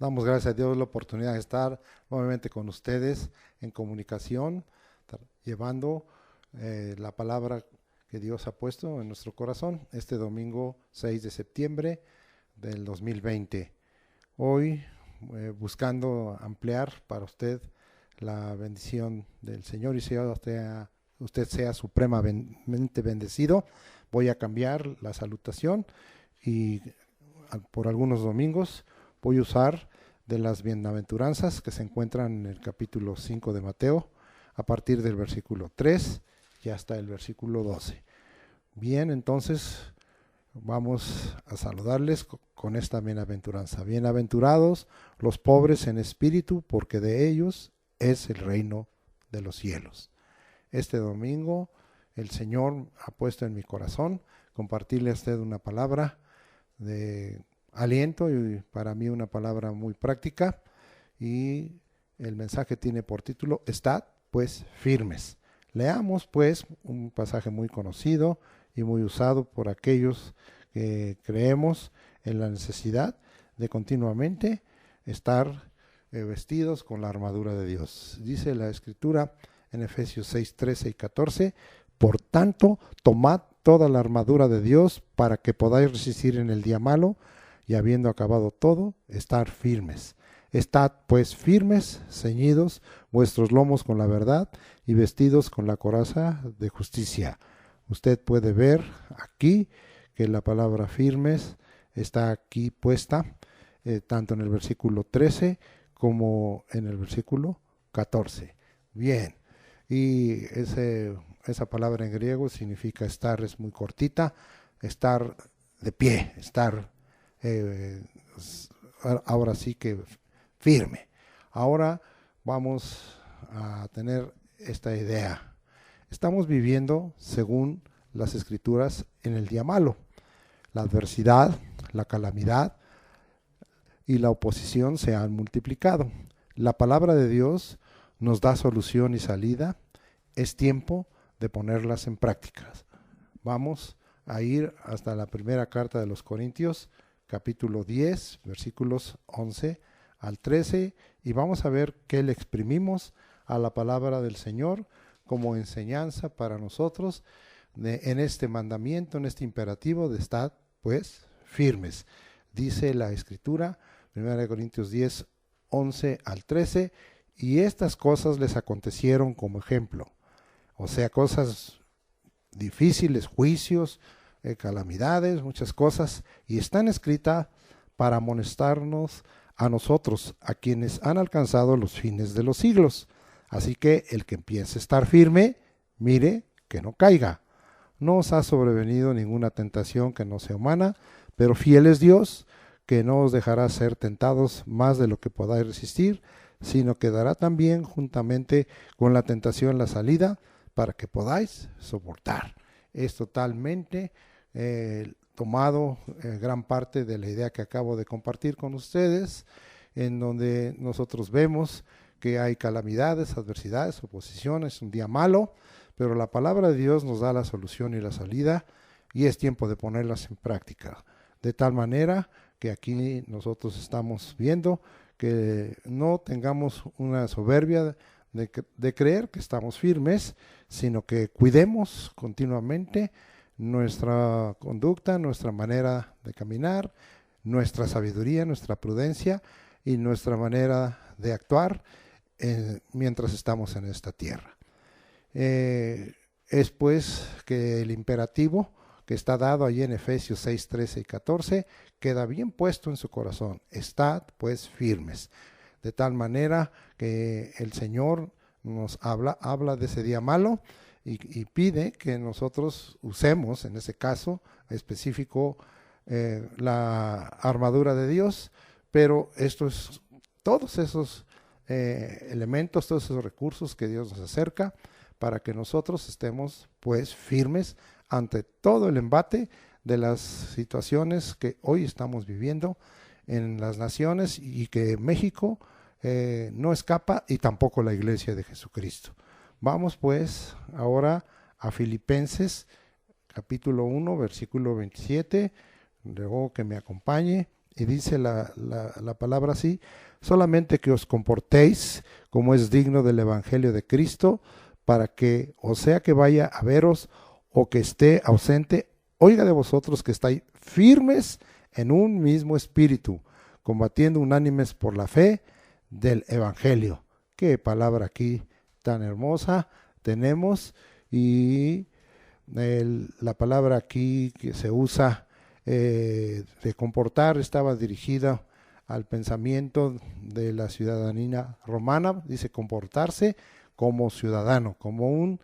Damos gracias a Dios la oportunidad de estar nuevamente con ustedes en comunicación, llevando la palabra que Dios ha puesto en nuestro corazón este domingo 6 de septiembre del 2020. Hoy buscando ampliar para usted la bendición del Señor y sea usted sea supremamente bendecido. Voy a cambiar la salutación y por algunos domingos voy a usar de las bienaventuranzas que se encuentran en el capítulo 5 de Mateo, a partir del versículo 3 y hasta el versículo 12. Bien, entonces vamos a saludarles con esta bienaventuranza. Bienaventurados los pobres en espíritu, porque de ellos es el reino de los cielos. Este domingo el Señor ha puesto en mi corazón compartirle a usted una palabra de aliento y para mí una palabra muy práctica, y el mensaje tiene por título: Estad pues firmes. Leamos pues un pasaje muy conocido y muy usado por aquellos que creemos en la necesidad de continuamente estar vestidos con la armadura de Dios. Dice la Escritura en Efesios 6, 13 y 14: Por tanto, tomad toda la armadura de Dios para que podáis resistir en el día malo, y habiendo acabado todo, estar firmes. Estad pues firmes, ceñidos vuestros lomos con la verdad y vestidos con la coraza de justicia. Usted puede ver aquí que la palabra firmes está aquí puesta, tanto en el versículo 13 como en el versículo 14. Bien, y esa palabra en griego significa estar, es muy cortita, estar de pie, estar ahora sí que firme. Ahora vamos a tener esta idea. Estamos viviendo, según las Escrituras, en el día malo. La adversidad, la calamidad y la oposición se han multiplicado. La palabra de Dios nos da solución y salida. Es tiempo de ponerlas en práctica. Vamos a ir hasta la primera carta de los Corintios, capítulo 10, versículos 11 al 13, y vamos a ver qué le exprimimos a la palabra del Señor como enseñanza para nosotros en este mandamiento, en este imperativo de estar pues firmes. Dice la Escritura, 1 Corintios 10, 11 al 13: y estas cosas les acontecieron como ejemplo, o sea, cosas difíciles, juicios, calamidades, muchas cosas, y están escritas para amonestarnos a nosotros, a quienes han alcanzado los fines de los siglos. Así que el que empiece a estar firme, mire que no caiga. No os ha sobrevenido ninguna tentación que no sea humana, pero fiel es Dios, que no os dejará ser tentados más de lo que podáis resistir, sino que dará también juntamente con la tentación la salida, para que podáis soportar. Es totalmente tomado gran parte de la idea que acabo de compartir con ustedes, en donde nosotros vemos que hay calamidades, adversidades, oposiciones, un día malo, pero la palabra de Dios nos da la solución y la salida, y es tiempo de ponerlas en práctica. De tal manera que aquí nosotros estamos viendo que no tengamos una soberbia de creer que estamos firmes, sino que cuidemos continuamente nuestra conducta, nuestra manera de caminar, nuestra sabiduría, nuestra prudencia y nuestra manera de actuar mientras estamos en esta tierra. Es pues que el imperativo que está dado allí en Efesios 6, 13 y 14 queda bien puesto en su corazón: estad pues firmes. De tal manera que el Señor nos habla de ese día malo y pide que nosotros usemos, en ese caso específico, la armadura de Dios, pero todos esos elementos, todos esos recursos que Dios nos acerca para que nosotros estemos pues firmes ante todo el embate de las situaciones que hoy estamos viviendo en las naciones, y que México no escapa, y tampoco la Iglesia de Jesucristo. Vamos pues ahora a Filipenses capítulo 1, versículo 27, luego que me acompañe. Y dice la palabra así: solamente que os comportéis como es digno del Evangelio de Cristo, para que, o sea que vaya a veros o que esté ausente, oiga de vosotros que estáis firmes en un mismo espíritu, combatiendo unánimes por la fe del Evangelio. Qué palabra aquí tan hermosa tenemos. Y la palabra aquí que se usa de comportar estaba dirigida al pensamiento de la ciudadanía romana. Dice comportarse como ciudadano, como un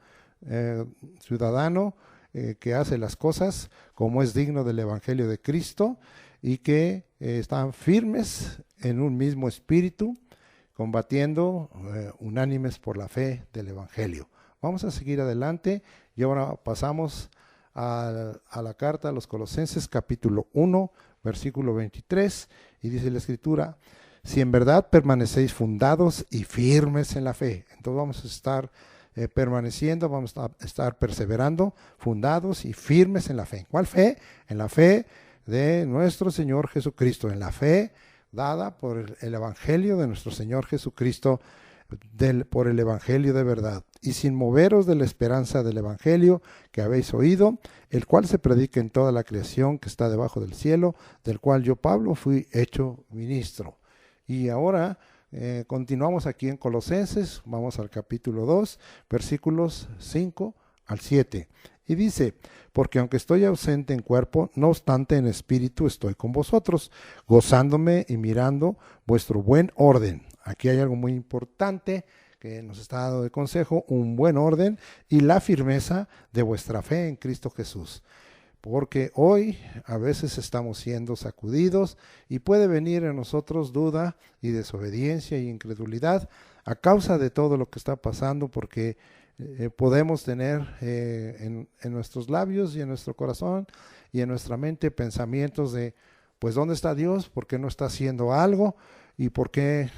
ciudadano que hace las cosas como es digno del Evangelio de Cristo, y que están firmes en un mismo espíritu, combatiendo unánimes por la fe del Evangelio. Vamos a seguir adelante y ahora pasamos a la carta a los Colosenses, capítulo 1, versículo 23, y dice la Escritura: si en verdad permanecéis fundados y firmes en la fe. Entonces vamos a estar permaneciendo, vamos a estar perseverando, fundados y firmes en la fe. ¿Cuál fe? En la fe de nuestro Señor Jesucristo, en la fe dada por el Evangelio de nuestro Señor Jesucristo, por el Evangelio de verdad, y sin moveros de la esperanza del Evangelio que habéis oído, el cual se predica en toda la creación que está debajo del cielo, del cual yo, Pablo, fui hecho ministro. Y ahora continuamos aquí en Colosenses, vamos al capítulo 2, versículos 5 al 7. Y dice: porque aunque estoy ausente en cuerpo, no obstante en espíritu estoy con vosotros, gozándome y mirando vuestro buen orden. Aquí hay algo muy importante que nos está dando de consejo: un buen orden y la firmeza de vuestra fe en Cristo Jesús. Porque hoy a veces estamos siendo sacudidos y puede venir en nosotros duda y desobediencia y incredulidad a causa de todo lo que está pasando, porque podemos tener en nuestros labios y en nuestro corazón y en nuestra mente pensamientos de, pues, ¿dónde está Dios? ¿Por qué no está haciendo algo? ¿Y por qué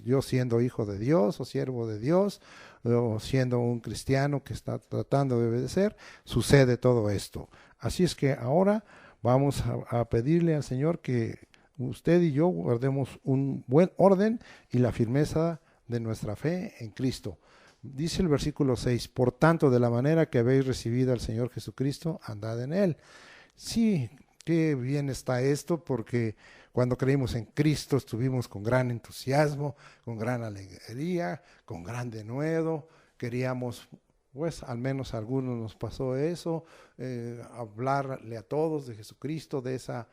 yo, siendo hijo de Dios o siervo de Dios o siendo un cristiano que está tratando de obedecer, sucede todo esto? Así es que ahora vamos a pedirle al Señor que usted y yo guardemos un buen orden y la firmeza de nuestra fe en Cristo. Dice el versículo 6: por tanto, de la manera que habéis recibido al Señor Jesucristo, andad en Él. Sí, qué bien está esto, porque cuando creímos en Cristo estuvimos con gran entusiasmo, con gran alegría, con gran denuedo. Queríamos, pues al menos a algunos nos pasó eso, hablarle a todos de Jesucristo, de ese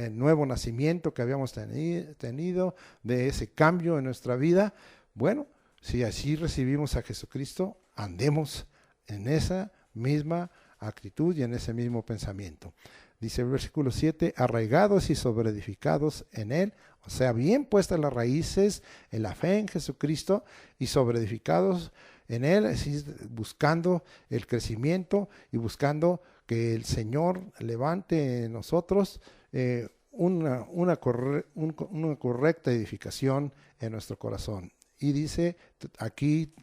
nuevo nacimiento que habíamos tenido, de ese cambio en nuestra vida. Bueno, si así recibimos a Jesucristo, andemos en esa misma actitud y en ese mismo pensamiento. Dice el versículo 7: arraigados y sobreedificados en Él, o sea, bien puestas las raíces en la fe en Jesucristo y sobreedificados en Él, así, buscando el crecimiento y buscando que el Señor levante en nosotros una correcta edificación en nuestro corazón. Y dice aquí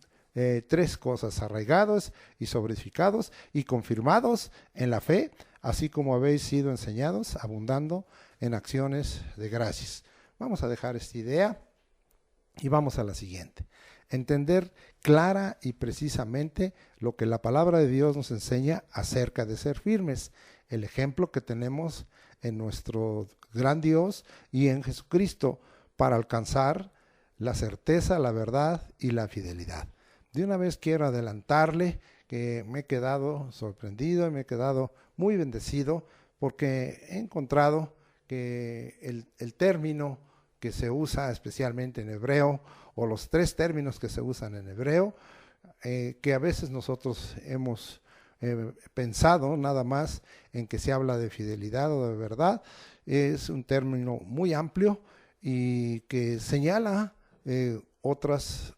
tres cosas: arraigados y sobreedificados y confirmados en la fe, así como habéis sido enseñados, abundando en acciones de gracias. Vamos a dejar esta idea y vamos a la siguiente. Entender clara y precisamente lo que la palabra de Dios nos enseña acerca de ser firmes. El ejemplo que tenemos en nuestro gran Dios y en Jesucristo para alcanzar la certeza, la verdad y la fidelidad. De una vez quiero adelantarle que me he quedado sorprendido y me he quedado muy bendecido, porque he encontrado que el término que se usa especialmente en hebreo, o los tres términos que se usan en hebreo, que a veces nosotros hemos pensado nada más en que se habla de fidelidad o de verdad, es un término muy amplio y que señala otras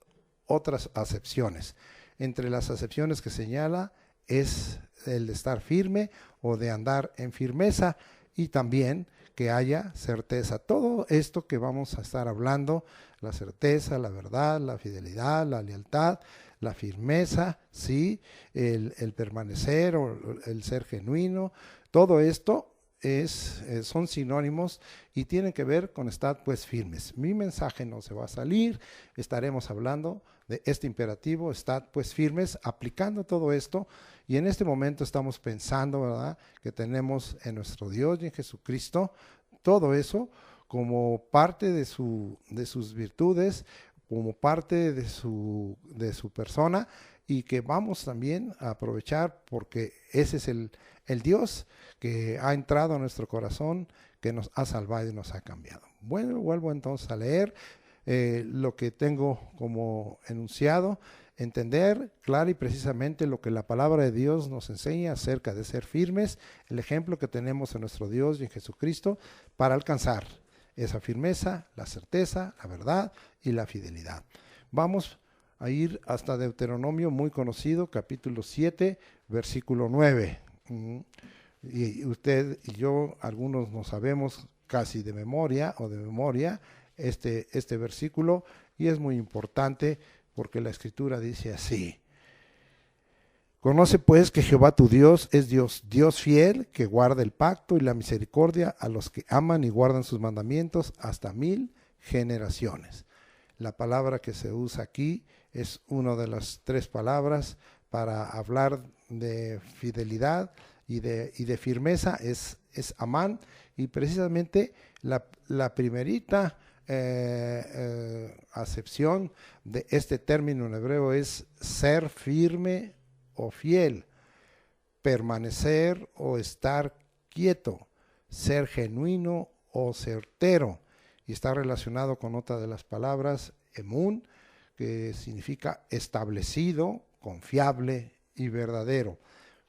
acepciones. Entre las acepciones que señala es el de estar firme o de andar en firmeza, y también que haya certeza. Todo esto que vamos a estar hablando, la certeza, la verdad, la fidelidad, la lealtad, la firmeza, sí, el permanecer o el ser genuino, todo esto son sinónimos y tienen que ver con estad pues firmes. Mi mensaje no se va a salir, estaremos hablando de este imperativo, estad pues firmes, aplicando todo esto, y en este momento estamos pensando, ¿verdad?, que tenemos en nuestro Dios y en Jesucristo todo eso como parte de sus virtudes, como parte de su persona, y que vamos también a aprovechar porque ese es el Dios que ha entrado a nuestro corazón, que nos ha salvado y nos ha cambiado. Bueno, vuelvo entonces a leer lo que tengo como enunciado, entender claro y precisamente lo que la palabra de Dios nos enseña acerca de ser firmes, el ejemplo que tenemos en nuestro Dios y en Jesucristo para alcanzar esa firmeza, la certeza, la verdad y la fidelidad. Vamos a ir hasta Deuteronomio, muy conocido, capítulo 7, versículo 9. Y usted y yo, algunos no sabemos casi de memoria este versículo, y es muy importante porque la Escritura dice así: conoce pues que Jehová tu Dios es Dios fiel, que guarda el pacto y la misericordia a los que aman y guardan sus mandamientos hasta 1000 generaciones. La palabra que se usa aquí es una de las 3 palabras para hablar de fidelidad y de firmeza, es amán, y precisamente la primerita acepción de este término en hebreo es ser firme o fiel, permanecer o estar quieto, ser genuino o certero, y está relacionado con otra de las palabras, emun, que significa establecido, confiable y verdadero.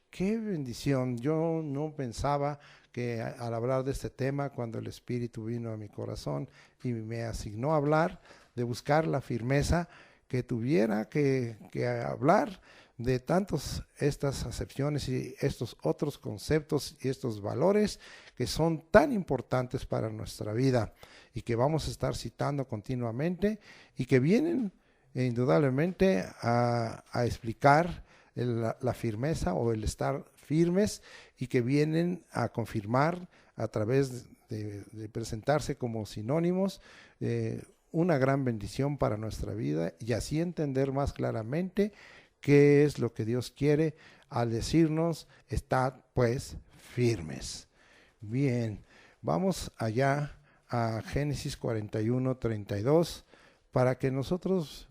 ¡Qué bendición! Yo no pensaba que al hablar de este tema, cuando el Espíritu vino a mi corazón y me asignó a hablar, de buscar la firmeza, que tuviera que hablar de tantas estas acepciones y estos otros conceptos y estos valores que son tan importantes para nuestra vida y que vamos a estar citando continuamente y que vienen indudablemente a explicar la firmeza o el estar firmes, y que vienen a confirmar a través de presentarse como sinónimos una gran bendición para nuestra vida, y así entender más claramente qué es lo que Dios quiere al decirnos: estad pues firmes. Bien, vamos allá a Génesis 41, 32, para que nosotros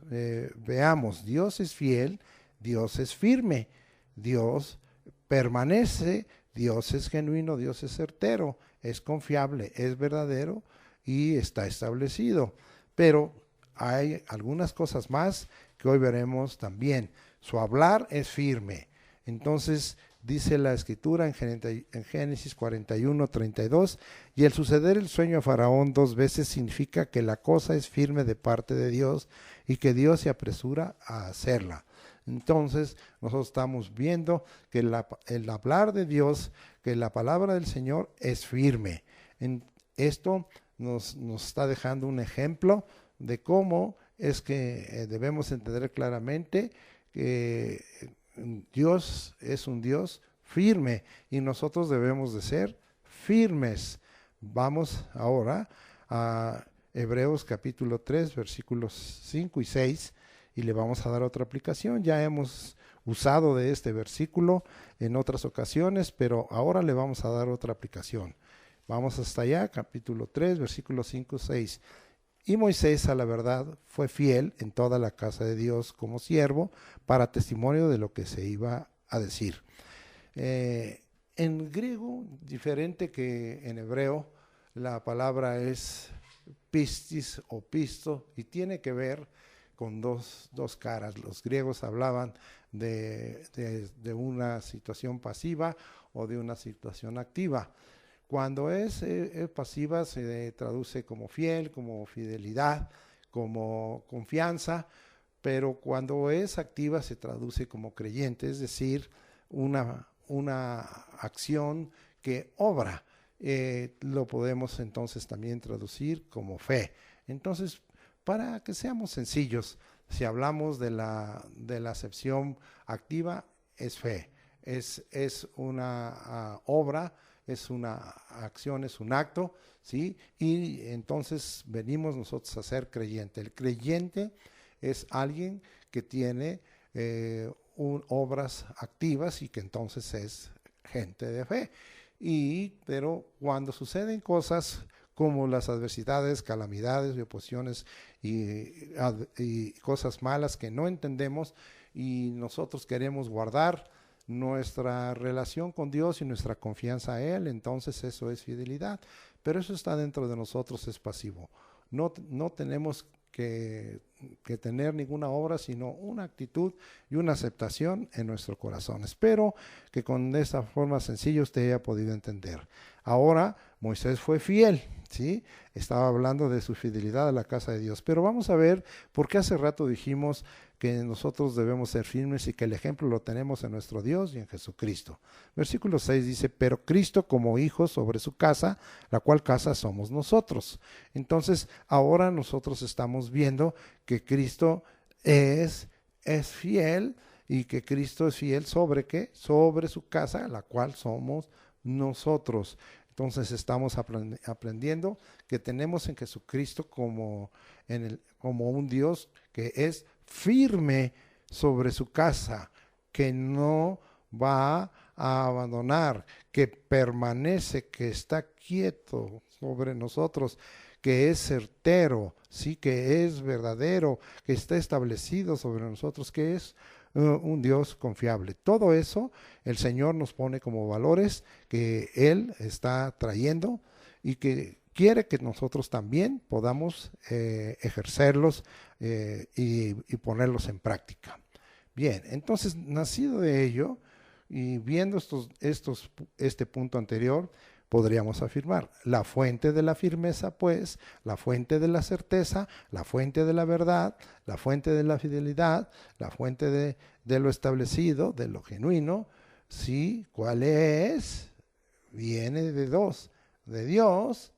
veamos, Dios es fiel, Dios es firme, Dios permanece, Dios es genuino, Dios es certero, es confiable, es verdadero y está establecido. Pero hay algunas cosas más que hoy veremos también. Su hablar es firme. Entonces dice la Escritura en Génesis 41, 32, y el suceder el sueño a Faraón 2 veces significa que la cosa es firme de parte de Dios y que Dios se apresura a hacerla. Entonces nosotros estamos viendo que el hablar de Dios, que la palabra del Señor es firme. Esto nos está dejando un ejemplo de cómo es que debemos entender claramente que Dios es un Dios firme y nosotros debemos de ser firmes. Vamos ahora a Hebreos capítulo 3, versículos 5 y 6, y le vamos a dar otra aplicación. Ya hemos usado de este versículo en otras ocasiones, pero ahora le vamos a dar otra aplicación. Vamos hasta allá, capítulo 3, versículos 5 y 6. Y Moisés, a la verdad, fue fiel en toda la casa de Dios como siervo, para testimonio de lo que se iba a decir. En griego, diferente que en hebreo, la palabra es pistis o pisto, y tiene que ver con dos caras. Los griegos hablaban de una situación pasiva o de una situación activa. Cuando es pasiva se traduce como fiel, como fidelidad, como confianza, pero cuando es activa se traduce como creyente, es decir, una acción que obra. Lo podemos entonces también traducir como fe. Entonces, para que seamos sencillos, si hablamos de la acepción activa, es fe, es una obra es una acción, es un acto, ¿sí? Y entonces venimos nosotros a ser creyente. El creyente es alguien que tiene obras activas y que entonces es gente de fe. Pero cuando suceden cosas como las adversidades, calamidades y oposiciones y cosas malas que no entendemos y nosotros queremos guardar nuestra relación con Dios y nuestra confianza a Él, entonces eso es fidelidad. Pero eso está dentro de nosotros, es pasivo. No tenemos que tener ninguna obra, sino una actitud y una aceptación en nuestro corazón. Espero que con esta forma sencilla usted haya podido entender. Ahora, Moisés fue fiel, ¿sí? Estaba hablando de su fidelidad a la casa de Dios. Pero vamos a ver por qué hace rato dijimos que nosotros debemos ser firmes y que el ejemplo lo tenemos en nuestro Dios y en Jesucristo. Versículo 6 dice, pero Cristo como hijo sobre su casa, la cual casa somos nosotros. Entonces, ahora nosotros estamos viendo que Cristo es fiel y que Cristo es fiel sobre ¿qué? Sobre su casa, la cual somos nosotros. Entonces estamos aprendiendo que tenemos en Jesucristo como un Dios que es firme sobre su casa, que no va a abandonar, que permanece, que está quieto sobre nosotros, que es certero, sí, que es verdadero, que está establecido sobre nosotros, que es un Dios confiable. Todo eso el Señor nos pone como valores que Él está trayendo y que quiere que nosotros también podamos ejercerlos y ponerlos en práctica. Bien, entonces, nacido de ello y viendo este punto anterior, podríamos afirmar, la fuente de la firmeza, pues, la fuente de la certeza, la fuente de la verdad, la fuente de la fidelidad, la fuente de lo establecido, de lo genuino, ¿sí? ¿Cuál es? Viene de dos, de Dios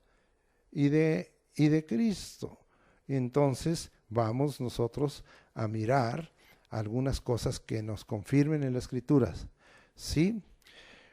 y de Cristo. Entonces vamos nosotros a mirar algunas cosas que nos confirmen en las Escrituras, ¿sí?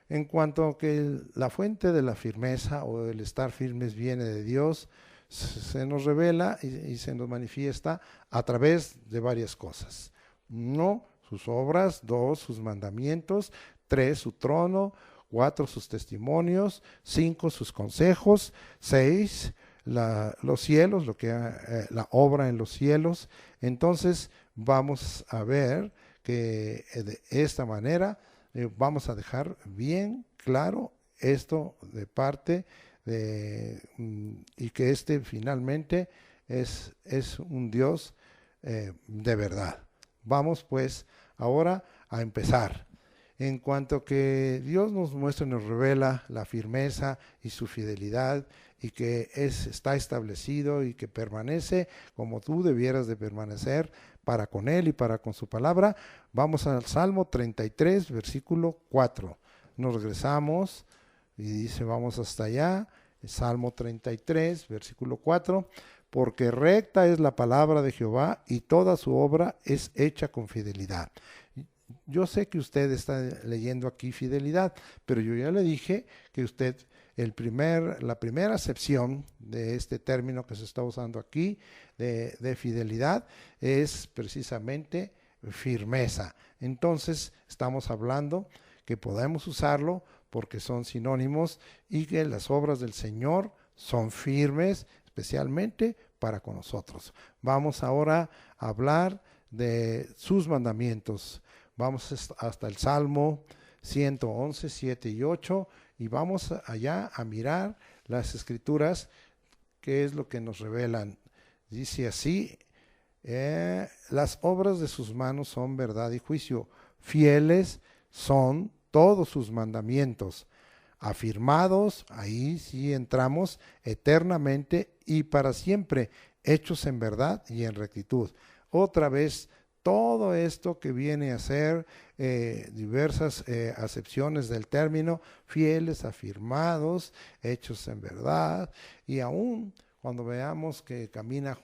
En cuanto a que la fuente de la firmeza o el estar firmes viene de Dios, se nos revela y se nos manifiesta a través de varias cosas. 1, sus obras; 2, sus mandamientos; 3, su trono; 4, sus testimonios; 5, sus consejos; 6, los cielos, la obra en los cielos. Entonces vamos a ver que de esta manera vamos a dejar bien claro esto de parte y que finalmente es un Dios de verdad. Vamos pues ahora a empezar. En cuanto que Dios nos muestra y nos revela la firmeza y su fidelidad y que está establecido y que permanece como tú debieras de permanecer para con Él y para con su palabra, vamos al Salmo 33, versículo 4. Nos regresamos y dice, vamos hasta allá, Salmo 33, versículo 4. Porque recta es la palabra de Jehová y toda su obra es hecha con fidelidad. Yo sé que usted está leyendo aquí fidelidad, pero yo ya le dije que usted, la primera acepción de este término que se está usando aquí, de fidelidad, es precisamente firmeza. Entonces, estamos hablando que podemos usarlo porque son sinónimos y que las obras del Señor son firmes, especialmente para con nosotros. Vamos ahora a hablar de sus mandamientos. Vamos hasta el Salmo 111, 7 y 8 y vamos allá a mirar las Escrituras, qué es lo que nos revelan. Dice así, las obras de sus manos son verdad y juicio, fieles son todos sus mandamientos, afirmados, ahí sí entramos, eternamente y para siempre, hechos en verdad y en rectitud. Otra vez, todo esto que viene a ser diversas acepciones del término, fieles, afirmados, hechos en verdad, y aún cuando veamos que camina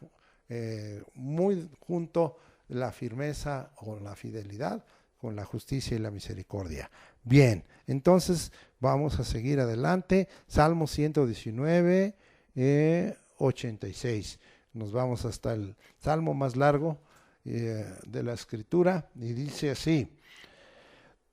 muy junto la firmeza o la fidelidad con la justicia y la misericordia. Bien, entonces vamos a seguir adelante. Salmo 119, 86. Nos vamos hasta el salmo más largo de la escritura y dice así: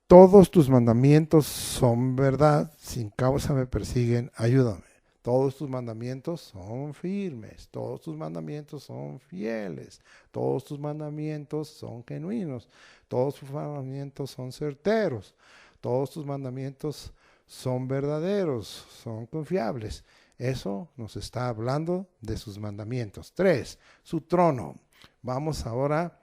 todos tus mandamientos son verdad, sin causa me persiguen, ayúdame. Todos tus mandamientos son firmes, todos tus mandamientos son fieles, todos tus mandamientos son genuinos, todos tus mandamientos son certeros, todos tus mandamientos son verdaderos, son confiables. Eso nos está hablando de sus mandamientos. 3, su trono. Vamos ahora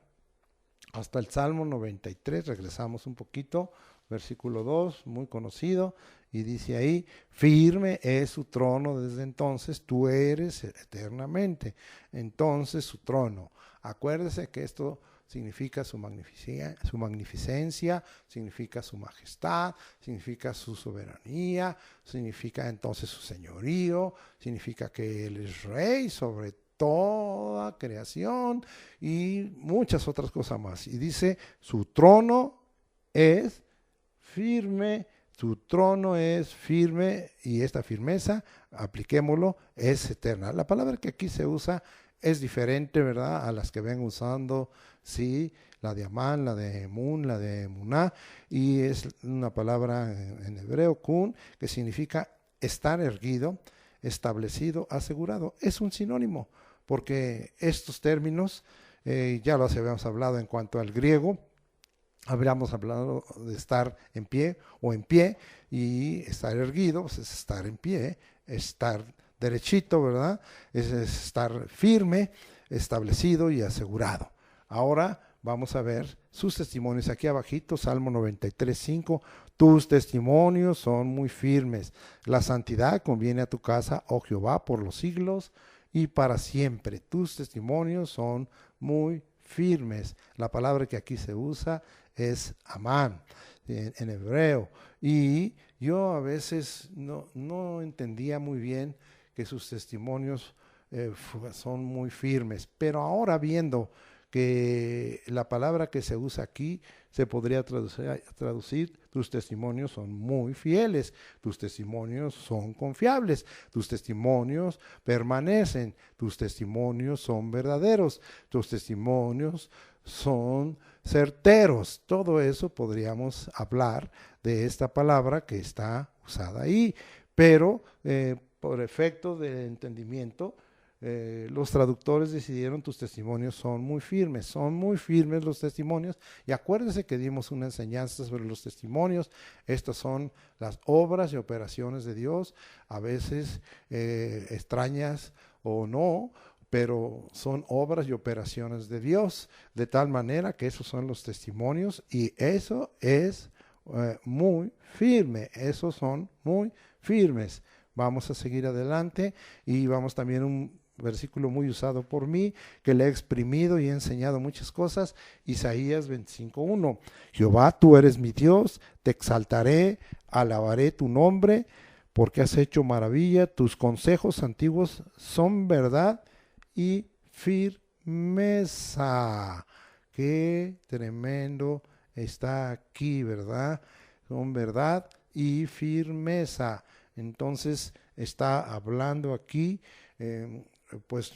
hasta el Salmo 93, regresamos un poquito, versículo 2, muy conocido, y dice ahí: firme es su trono desde entonces, tú eres eternamente. Entonces su trono. Acuérdese que esto significa su magnificencia, significa su majestad, significa su soberanía, significa entonces su señorío, significa que Él es rey sobre toda creación y muchas otras cosas más. Y dice, su trono es firme, su trono es firme, y esta firmeza, apliquémoslo, es eterna. La palabra que aquí se usa es diferente, ¿verdad?, a las que ven usando, sí, la de Amán, la de Emun, la de Emuná, y es una palabra en hebreo, kun, que significa estar erguido, establecido, asegurado. Es un sinónimo, porque estos términos ya los habíamos hablado en cuanto al griego. Habríamos hablado de estar en pie o en pie, y estar erguido pues es estar en pie, estar derechito, ¿verdad? Es estar firme, establecido y asegurado. Ahora vamos a ver sus testimonios. Aquí abajito, Salmo 93, 5. Tus testimonios son muy firmes. La santidad conviene a tu casa, oh Jehová, por los siglos y para siempre. Tus testimonios son muy firmes. La palabra que aquí se usa es amán en hebreo. Y yo a veces no entendía muy bien que sus testimonios son muy firmes. Pero ahora, viendo que la palabra que se usa aquí se podría traducir: tus testimonios son muy fieles, tus testimonios son confiables, tus testimonios permanecen, tus testimonios son verdaderos, tus testimonios son certeros. Todo eso podríamos hablar de esta palabra que está usada ahí, pero por efecto del entendimiento, los traductores decidieron: tus testimonios son muy firmes los testimonios. Y acuérdense que dimos una enseñanza sobre los testimonios. Estas son las obras y operaciones de Dios, a veces extrañas o no, pero son obras y operaciones de Dios, de tal manera que esos son los testimonios, y eso es muy firme, esos son muy firmes. Vamos a seguir adelante y vamos también a un versículo muy usado por mí, que le he exprimido y he enseñado muchas cosas. Isaías 25:1. Jehová, tú eres mi Dios, te exaltaré, alabaré tu nombre, porque has hecho maravilla, tus consejos antiguos son verdad y firmeza. Qué tremendo está aquí, ¿verdad? Son verdad y firmeza. Entonces está hablando aquí, pues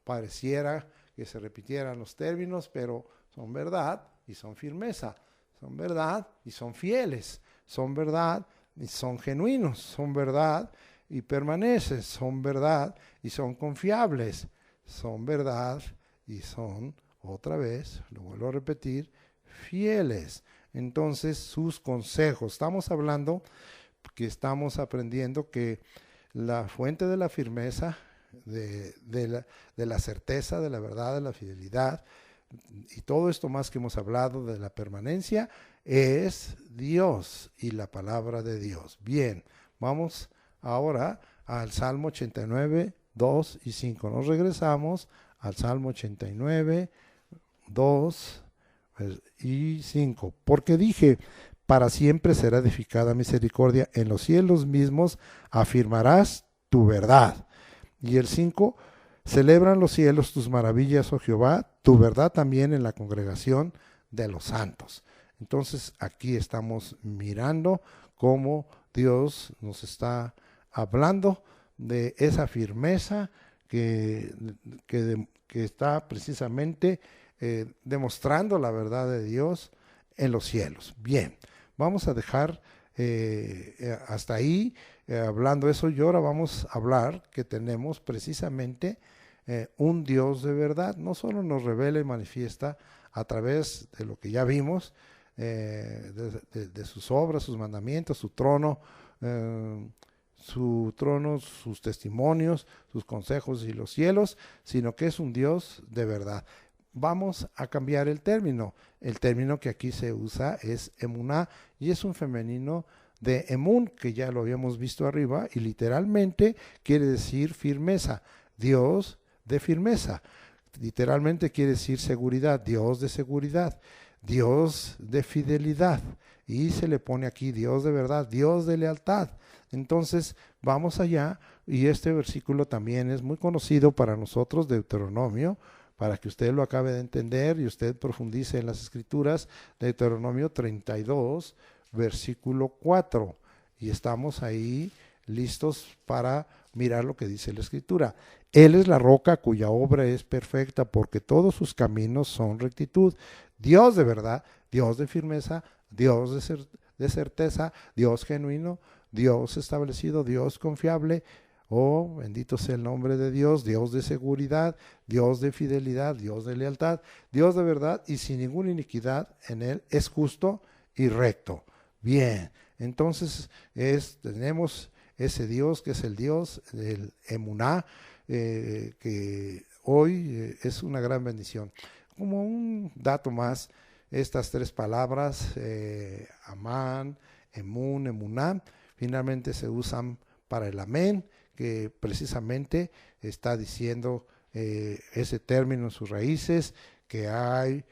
pareciera que se repitieran los términos, pero son verdad y son firmeza, son verdad y son fieles, son verdad y son genuinos, son verdad y permanecen, son verdad y son confiables, son verdad y son, otra vez, lo vuelvo a repetir, fieles. Entonces, sus consejos, estamos hablando que estamos aprendiendo que la fuente de la firmeza, de la certeza, de la verdad, de la fidelidad, y todo esto más que hemos hablado de la permanencia, es Dios y la palabra de Dios. Bien, vamos ahora al Salmo 89, 2 y 5. Nos regresamos al Salmo 89, 2 y 5. Porque dije: para siempre será edificada misericordia, en los cielos mismos afirmarás tu verdad. Y el 5, celebran los cielos tus maravillas, oh Jehová, tu verdad también en la congregación de los santos. Entonces aquí estamos mirando cómo Dios nos está hablando de esa firmeza que está precisamente demostrando la verdad de Dios en los cielos. Bien, vamos a dejar hasta ahí hablando eso, y ahora vamos a hablar que tenemos precisamente un Dios de verdad. No solo nos revela y manifiesta a través de lo que ya vimos, de sus obras, sus mandamientos, su trono, sus testimonios, sus consejos y los cielos, sino que es un Dios de verdad. Vamos a cambiar el término. El término que aquí se usa es emuná, y es un femenino de emun, que ya lo habíamos visto arriba, y literalmente quiere decir firmeza, Dios de firmeza. Literalmente quiere decir seguridad, Dios de seguridad, Dios de fidelidad, y se le pone aquí Dios de verdad, Dios de lealtad. Entonces vamos allá, y este versículo también es muy conocido para nosotros, Deuteronomio, para que usted lo acabe de entender y usted profundice en las escrituras. Deuteronomio 32, versículo 4, y estamos ahí listos para mirar lo que dice la escritura. Él es la roca cuya obra es perfecta, porque todos sus caminos son rectitud. Dios de verdad, Dios de firmeza, Dios de certeza, Dios genuino, Dios establecido, Dios confiable. Oh, bendito sea el nombre de Dios, Dios de seguridad, Dios de fidelidad, Dios de lealtad, Dios de verdad y sin ninguna iniquidad en él, es justo y recto. Bien, entonces tenemos ese Dios que es el Dios del emuná, que hoy es una gran bendición. Como un dato más, estas tres palabras, amán, emun, emuná, finalmente se usan para el amén, que precisamente está diciendo ese término en sus raíces, que hay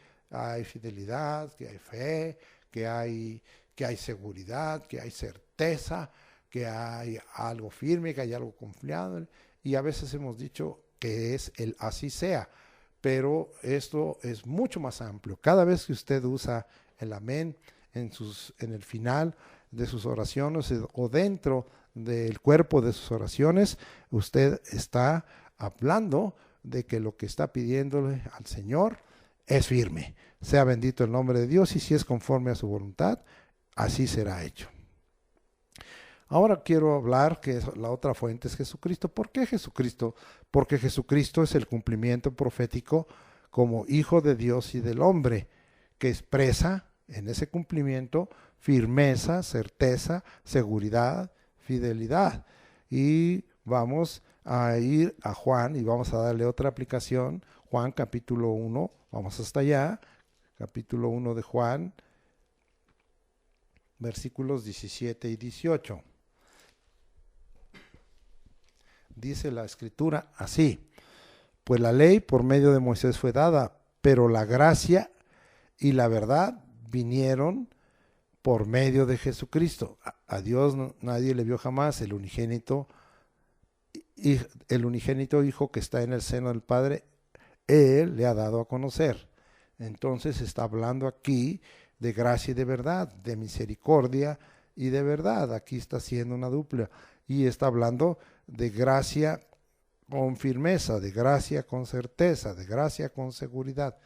fidelidad, que hay fe, que hay seguridad, que hay certeza, que hay algo firme, que hay algo confiable, y a veces hemos dicho que es el así sea, pero esto es mucho más amplio. Cada vez que usted usa el amén en el final de sus oraciones o dentro del cuerpo de sus oraciones, usted está hablando de que lo que está pidiéndole al Señor es firme. Sea bendito el nombre de Dios, y si es conforme a su voluntad, así será hecho. Ahora quiero hablar que la otra fuente es Jesucristo. ¿Por qué Jesucristo? Porque Jesucristo es el cumplimiento profético como Hijo de Dios y del hombre, que expresa en ese cumplimiento firmeza, certeza, seguridad, fidelidad. Y vamos a ir a Juan y vamos a darle otra aplicación. Juan capítulo 1, vamos hasta allá, capítulo 1 de Juan, versículos 17 y 18. Dice la escritura así: pues la ley por medio de Moisés fue dada, pero la gracia y la verdad vinieron por medio de Jesucristo. A Dios nadie le vio jamás, el unigénito Hijo que está en el seno del Padre, Él le ha dado a conocer. Entonces está hablando aquí de gracia y de verdad, de misericordia y de verdad. Aquí está haciendo una dupla, y está hablando de gracia con firmeza, de gracia con certeza, de gracia con seguridad.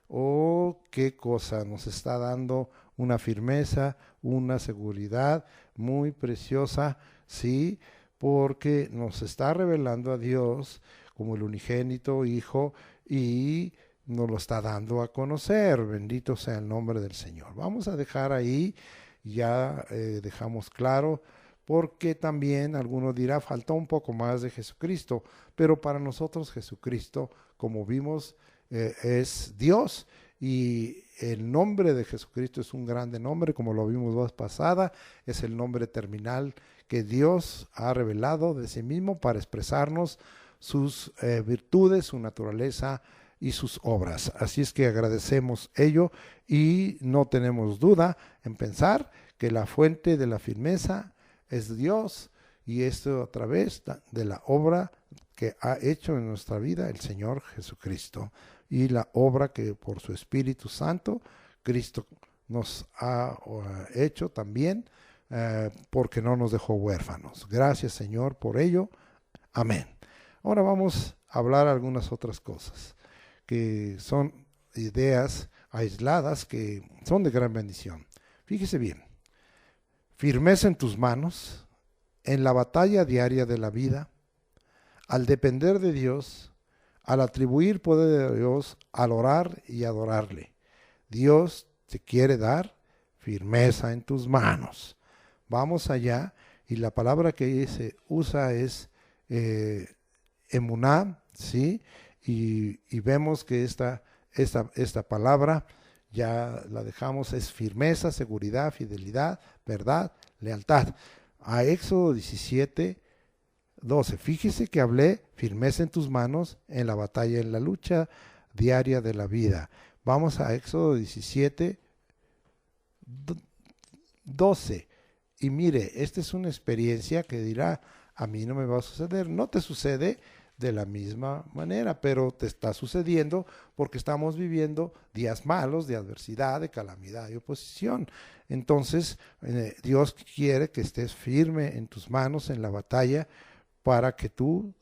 Oh, qué cosa, nos está dando una firmeza, una seguridad muy preciosa, sí, porque nos está revelando a Dios como el unigénito Hijo, y nos lo está dando a conocer. Bendito sea el nombre del Señor. Vamos a dejar ahí, ya dejamos claro, porque también alguno dirá, faltó un poco más de Jesucristo, pero para nosotros Jesucristo, como vimos, es Dios, y el nombre de Jesucristo es un grande nombre, como lo vimos la vez pasada. Es el nombre terminal que Dios ha revelado de sí mismo para expresarnos sus virtudes, su naturaleza y sus obras. Así es que agradecemos ello, y no tenemos duda en pensar que la fuente de la firmeza es Dios, y esto a través de la obra que ha hecho en nuestra vida el Señor Jesucristo, y la obra que por su Espíritu Santo Cristo nos ha hecho también, porque no nos dejó huérfanos. Gracias, Señor, por ello. Amén. Ahora vamos a hablar algunas otras cosas que son ideas aisladas que son de gran bendición. Fíjese bien, firmeza en tus manos, en la batalla diaria de la vida, al depender de Dios, al atribuir poder a Dios, al orar y adorarle. Dios te quiere dar firmeza en tus manos. Vamos allá, y la palabra que se usa es emuná, ¿sí? Y vemos que esta palabra ya la dejamos, es firmeza, seguridad, fidelidad, verdad, lealtad. A Éxodo 17:12. Fíjese que hablé firmeza en tus manos en la batalla, en la lucha diaria de la vida. Vamos a Éxodo 17:12. Y mire, esta es una experiencia que dirá, a mí no me va a suceder. No te sucede de la misma manera, pero te está sucediendo porque estamos viviendo días malos, de adversidad, de calamidad y oposición. Entonces, Dios quiere que estés firme en tus manos en la batalla para que tú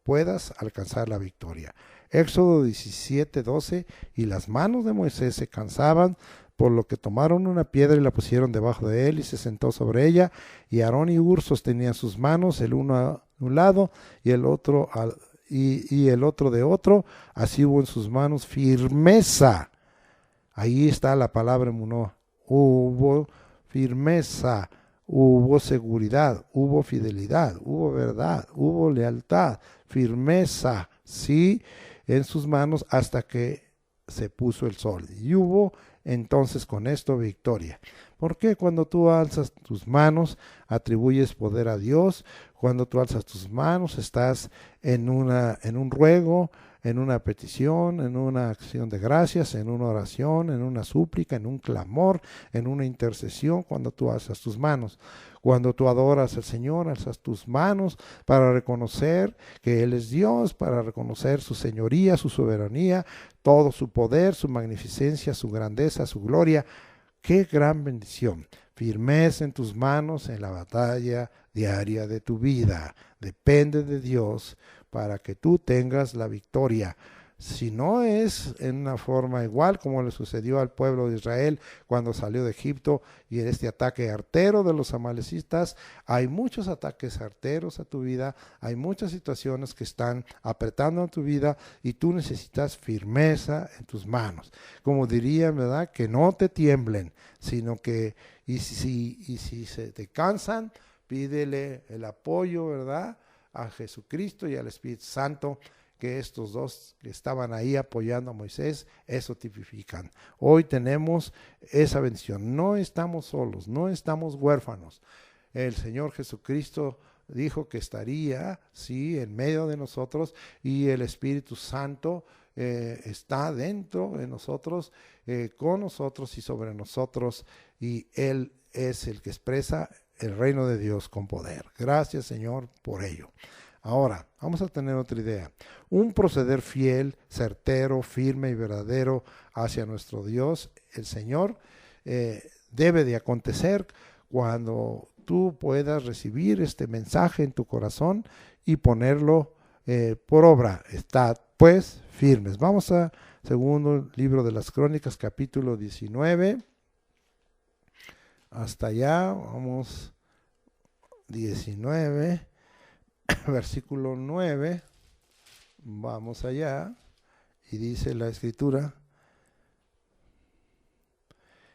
puedas alcanzar la victoria. Éxodo 17:12. Y las manos de Moisés se cansaban, por lo que tomaron una piedra y la pusieron debajo de él y se sentó sobre ella, y Aarón y Hur sostenían sus manos, el uno a un lado y el otro y el otro de otro. Así hubo en sus manos firmeza. Ahí está la palabra emunó. Hubo firmeza, hubo seguridad, hubo fidelidad, hubo verdad, hubo lealtad, firmeza, sí, en sus manos hasta que se puso el sol. Y hubo entonces con esto victoria. Porque cuando tú alzas tus manos, atribuyes poder a Dios. Cuando tú alzas tus manos, estás en un ruego, en una petición, en una acción de gracias, en una oración, en una súplica, en un clamor, en una intercesión. Cuando tú alzas tus manos, cuando tú adoras al Señor, alzas tus manos para reconocer que Él es Dios, para reconocer su señoría, su soberanía, todo su poder, su magnificencia, su grandeza, su gloria. ¡Qué gran bendición! Firmeza en tus manos en la batalla diaria de tu vida. Depende de Dios para que tú tengas la victoria. Si no es en una forma igual como le sucedió al pueblo de Israel cuando salió de Egipto y en este ataque artero de los amalecitas, hay muchos ataques arteros a tu vida, hay muchas situaciones que están apretando a tu vida y tú necesitas firmeza en tus manos. Como dirían, ¿verdad? Que no te tiemblen, sino que, y si se te cansan, pídele el apoyo, ¿verdad? A Jesucristo y al Espíritu Santo, que estos dos que estaban ahí apoyando a Moisés, eso tipifican. Hoy tenemos esa bendición. No estamos solos, no estamos huérfanos. El Señor Jesucristo dijo que estaría, sí, en medio de nosotros, y el Espíritu Santo está dentro de nosotros, con nosotros y sobre nosotros, y Él es el que expresa el reino de Dios con poder. Gracias, Señor, por ello. Ahora, vamos a tener otra idea. Un proceder fiel, certero, firme y verdadero hacia nuestro Dios, el Señor, debe de acontecer cuando tú puedas recibir este mensaje en tu corazón y ponerlo por obra. Estad, pues, firmes. Vamos a segundo libro de las Crónicas, capítulo 19. Hasta allá, vamos, 19. Versículo 9, vamos allá, y dice la escritura,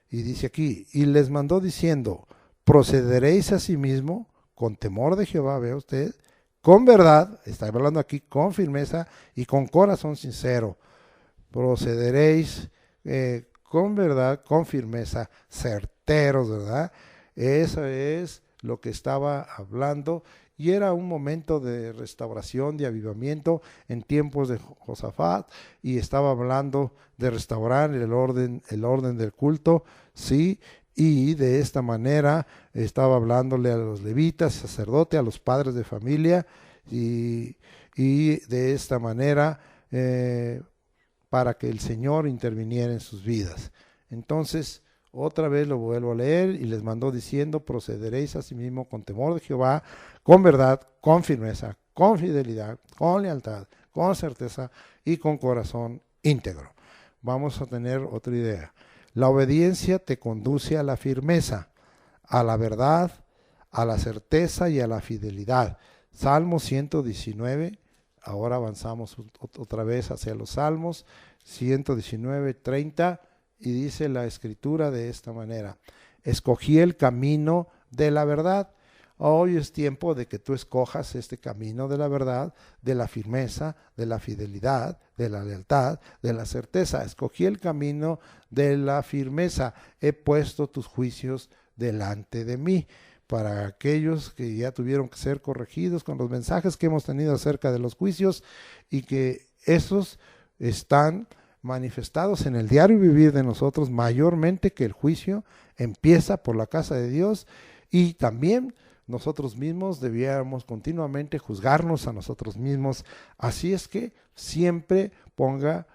y dice aquí, y les mandó diciendo, procederéis asimismo con temor de Jehová, vea usted, con verdad, está hablando aquí con firmeza y con corazón sincero, procederéis con verdad, con firmeza, certeros, ¿verdad? Eso es lo que estaba hablando. Y era un momento de restauración, de avivamiento en tiempos de Josafat, y estaba hablando de restaurar el orden del culto, sí, y de esta manera estaba hablándole a los levitas, sacerdotes, a los padres de familia, y de esta manera para que el Señor interviniera en sus vidas. Entonces, Otra vez lo vuelvo a leer, y les mandó diciendo, procederéis asimismo con temor de Jehová, con verdad, con firmeza, con fidelidad, con lealtad, con certeza y con corazón íntegro. Vamos a tener otra idea. La obediencia te conduce a la firmeza, a la verdad, a la certeza y a la fidelidad. Salmo 119, ahora avanzamos otra vez hacia los Salmos, 119, 30, y dice la escritura de esta manera: escogí el camino de la verdad. Hoy es tiempo de que tú escojas este camino de la verdad, de la firmeza, de la fidelidad, de la lealtad, de la certeza. Escogí el camino de la firmeza. He puesto tus juicios delante de mí. Para aquellos que ya tuvieron que ser corregidos con los mensajes que hemos tenido acerca de los juicios, y que esos están manifestados en el diario vivir de nosotros, mayormente que el juicio empieza por la casa de Dios, y también nosotros mismos debiéramos continuamente juzgarnos a nosotros mismos. Así es que siempre ponga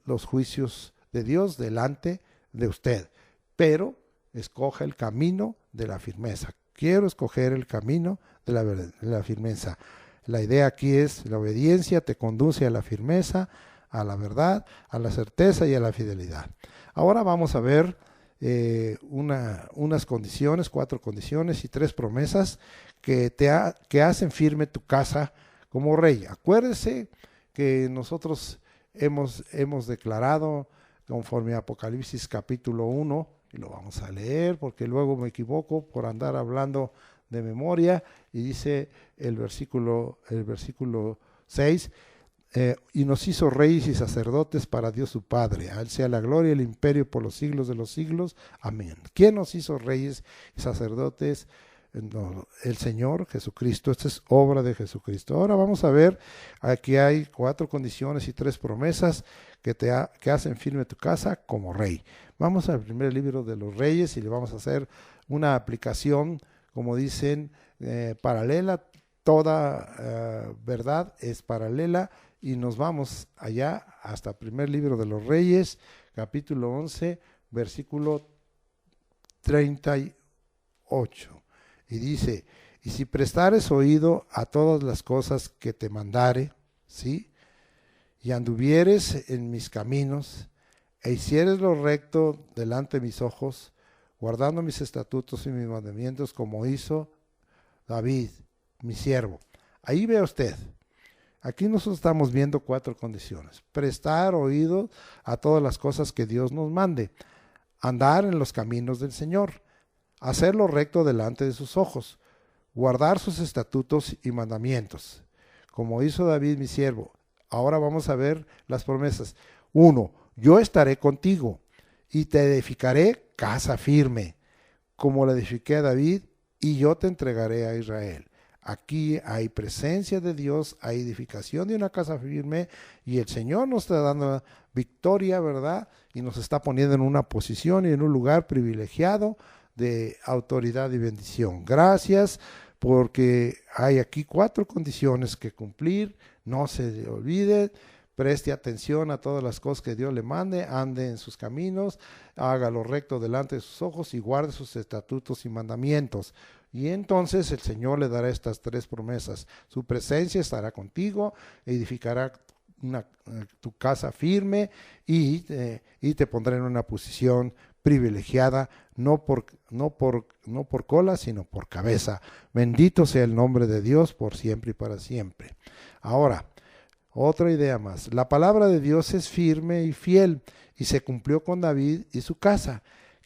los juicios de Dios delante de usted, pero escoja el camino de la firmeza. Quiero escoger el camino de la firmeza. La idea aquí es: la obediencia te conduce a la firmeza, a la verdad, a la certeza y a la fidelidad. Ahora vamos a ver unas condiciones, 4 condiciones y 3 promesas que hacen firme tu casa como rey. Acuérdese que nosotros hemos declarado, conforme a Apocalipsis capítulo 1, y lo vamos a leer porque luego me equivoco por andar hablando de memoria, y dice el versículo 6, y nos hizo reyes y sacerdotes para Dios su Padre. A Él sea la gloria y el imperio por los siglos de los siglos. Amén. ¿Quién nos hizo reyes y sacerdotes? No, el Señor Jesucristo. Esta es obra de Jesucristo. Ahora vamos a ver, aquí hay 4 condiciones y 3 promesas que hacen firme tu casa como rey. Vamos al primer libro de los Reyes y le vamos a hacer una aplicación, como dicen, paralela. Toda verdad es paralela, y nos vamos allá hasta el primer libro de los Reyes, capítulo 11, versículo 38. Y dice: y si prestares oído a todas las cosas que te mandare, ¿sí?, y anduvieres en mis caminos, e hicieres lo recto delante de mis ojos, guardando mis estatutos y mis mandamientos, como hizo David, mi siervo. Ahí ve usted. Aquí nosotros estamos viendo 4 condiciones: prestar oído a todas las cosas que Dios nos mande, andar en los caminos del Señor, hacer lo recto delante de sus ojos, guardar sus estatutos y mandamientos, como hizo David mi siervo. Ahora vamos a ver las promesas. 1. Yo estaré contigo y te edificaré casa firme, como la edifiqué a David, y yo te entregaré a Israel. Aquí hay presencia de Dios, hay edificación de una casa firme, y el Señor nos está dando victoria, ¿verdad? Y nos está poniendo en una posición y en un lugar privilegiado de autoridad y bendición. Gracias, porque hay aquí 4 condiciones que cumplir. No se olvide, preste atención a todas las cosas que Dios le mande, ande en sus caminos, haga lo recto delante de sus ojos y guarde sus estatutos y mandamientos. Y entonces el Señor le dará estas 3 promesas. Su presencia estará contigo, edificará tu casa firme, y te pondrá en una posición privilegiada, no por cola, sino por cabeza. Bendito sea el nombre de Dios por siempre y para siempre. Ahora, otra idea más. La palabra de Dios es firme y fiel, y se cumplió con David y su casa.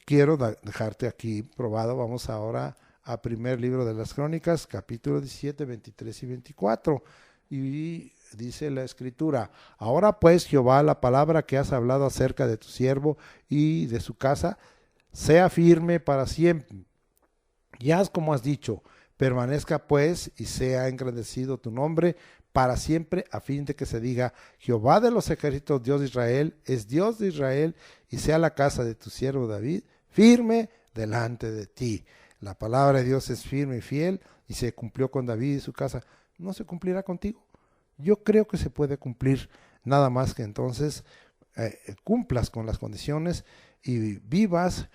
Quiero dejarte aquí probado. Vamos ahora a primer libro de las Crónicas, capítulo 17, 23 y 24. Y dice la escritura: ahora pues, Jehová, la palabra que has hablado acerca de tu siervo y de su casa, sea firme para siempre. Y haz como has dicho, permanezca pues y sea engrandecido tu nombre para siempre, a fin de que se diga: Jehová de los ejércitos, Dios de Israel, es Dios de Israel, y sea la casa de tu siervo David firme delante de ti. La palabra de Dios es firme y fiel, y se cumplió con David y su casa. ¿No se cumplirá contigo? Yo creo que se puede cumplir, nada más que entonces cumplas con las condiciones y vivas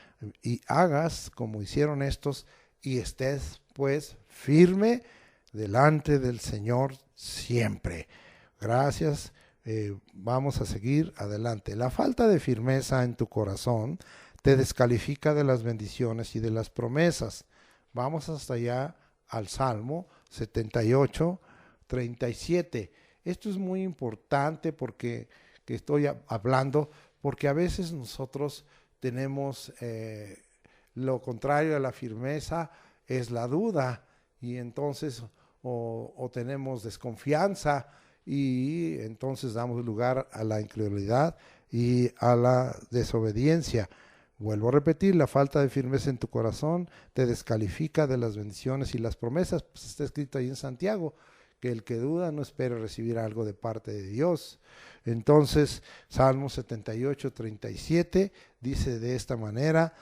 y hagas como hicieron estos, y estés pues firme delante del Señor siempre. Gracias. Vamos a seguir adelante. La falta de firmeza en tu corazón te descalifica de las bendiciones y de las promesas. Vamos hasta allá al Salmo 78, 37. Esto es muy importante porque que estoy hablando, porque a veces nosotros tenemos lo contrario a la firmeza, es la duda, y entonces o tenemos desconfianza, y entonces damos lugar a la incredulidad y a la desobediencia. Vuelvo a repetir, la falta de firmeza en tu corazón te descalifica de las bendiciones y las promesas. Pues está escrito ahí en Santiago, que el que duda no espere recibir algo de parte de Dios. Entonces, Salmo 78, 37 dice de esta manera: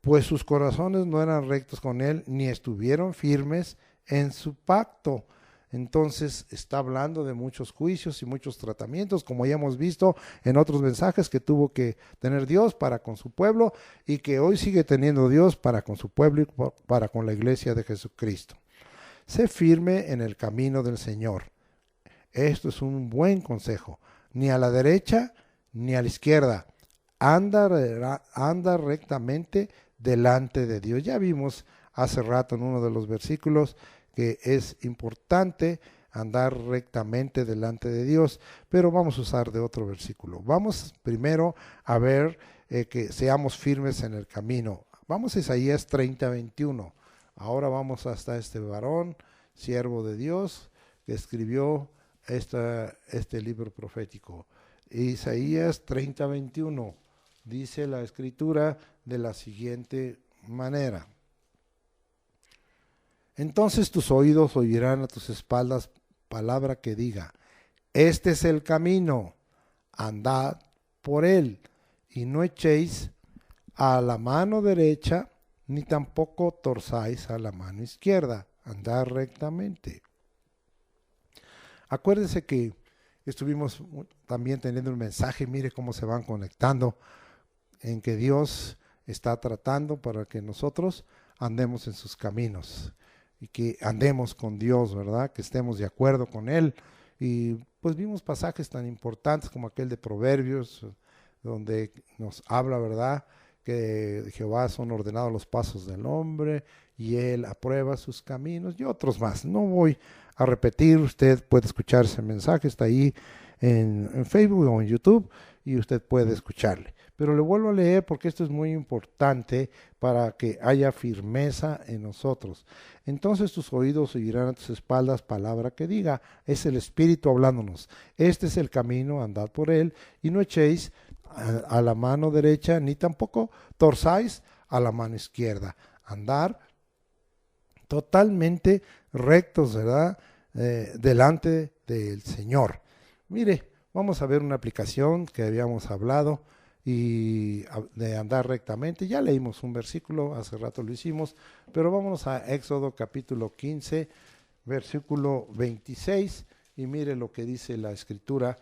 pues sus corazones no eran rectos con él, ni estuvieron firmes en su pacto. Entonces está hablando de muchos juicios y muchos tratamientos, como ya hemos visto en otros mensajes que tuvo que tener Dios para con su pueblo, y que hoy sigue teniendo Dios para con su pueblo y para con la iglesia de Jesucristo. Sé firme en el camino del Señor. Esto es un buen consejo. Ni a la derecha ni a la izquierda. Anda rectamente delante de Dios. Ya vimos hace rato en uno de los versículos que es importante andar rectamente delante de Dios, pero vamos a usar de otro versículo. Vamos primero a ver que seamos firmes en el camino. Vamos a Isaías 30, 21. Ahora vamos hasta este varón, siervo de Dios, que escribió este libro profético. Isaías 30, 21. Dice la escritura de la siguiente manera: entonces tus oídos oirán a tus espaldas palabra que diga: este es el camino, andad por él, y no echéis a la mano derecha, ni tampoco torzáis a la mano izquierda, andad rectamente. Acuérdense que estuvimos también teniendo un mensaje, mire cómo se van conectando, en que Dios está tratando para que nosotros andemos en sus caminos y que andemos con Dios, ¿verdad? Que estemos de acuerdo con Él. Y pues vimos pasajes tan importantes como aquel de Proverbios, donde nos habla, ¿verdad?, que de Jehová son ordenados los pasos del hombre y Él aprueba sus caminos, y otros más. No voy a repetir, usted puede escuchar ese mensaje, está ahí en Facebook o en YouTube, y usted puede escucharle. Pero le vuelvo a leer porque esto es muy importante para que haya firmeza en nosotros. Entonces tus oídos oirán a tus espaldas palabra que diga. Es el Espíritu hablándonos. Este es el camino, andad por él, y no echéis a la mano derecha, ni tampoco torzáis a la mano izquierda. Andar totalmente rectos, ¿verdad? Delante del Señor. Mire, vamos a ver una aplicación que habíamos hablado, y de andar rectamente. Ya leímos un versículo, hace rato lo hicimos, pero vámonos a Éxodo capítulo 15, versículo 26, y mire lo que dice la escritura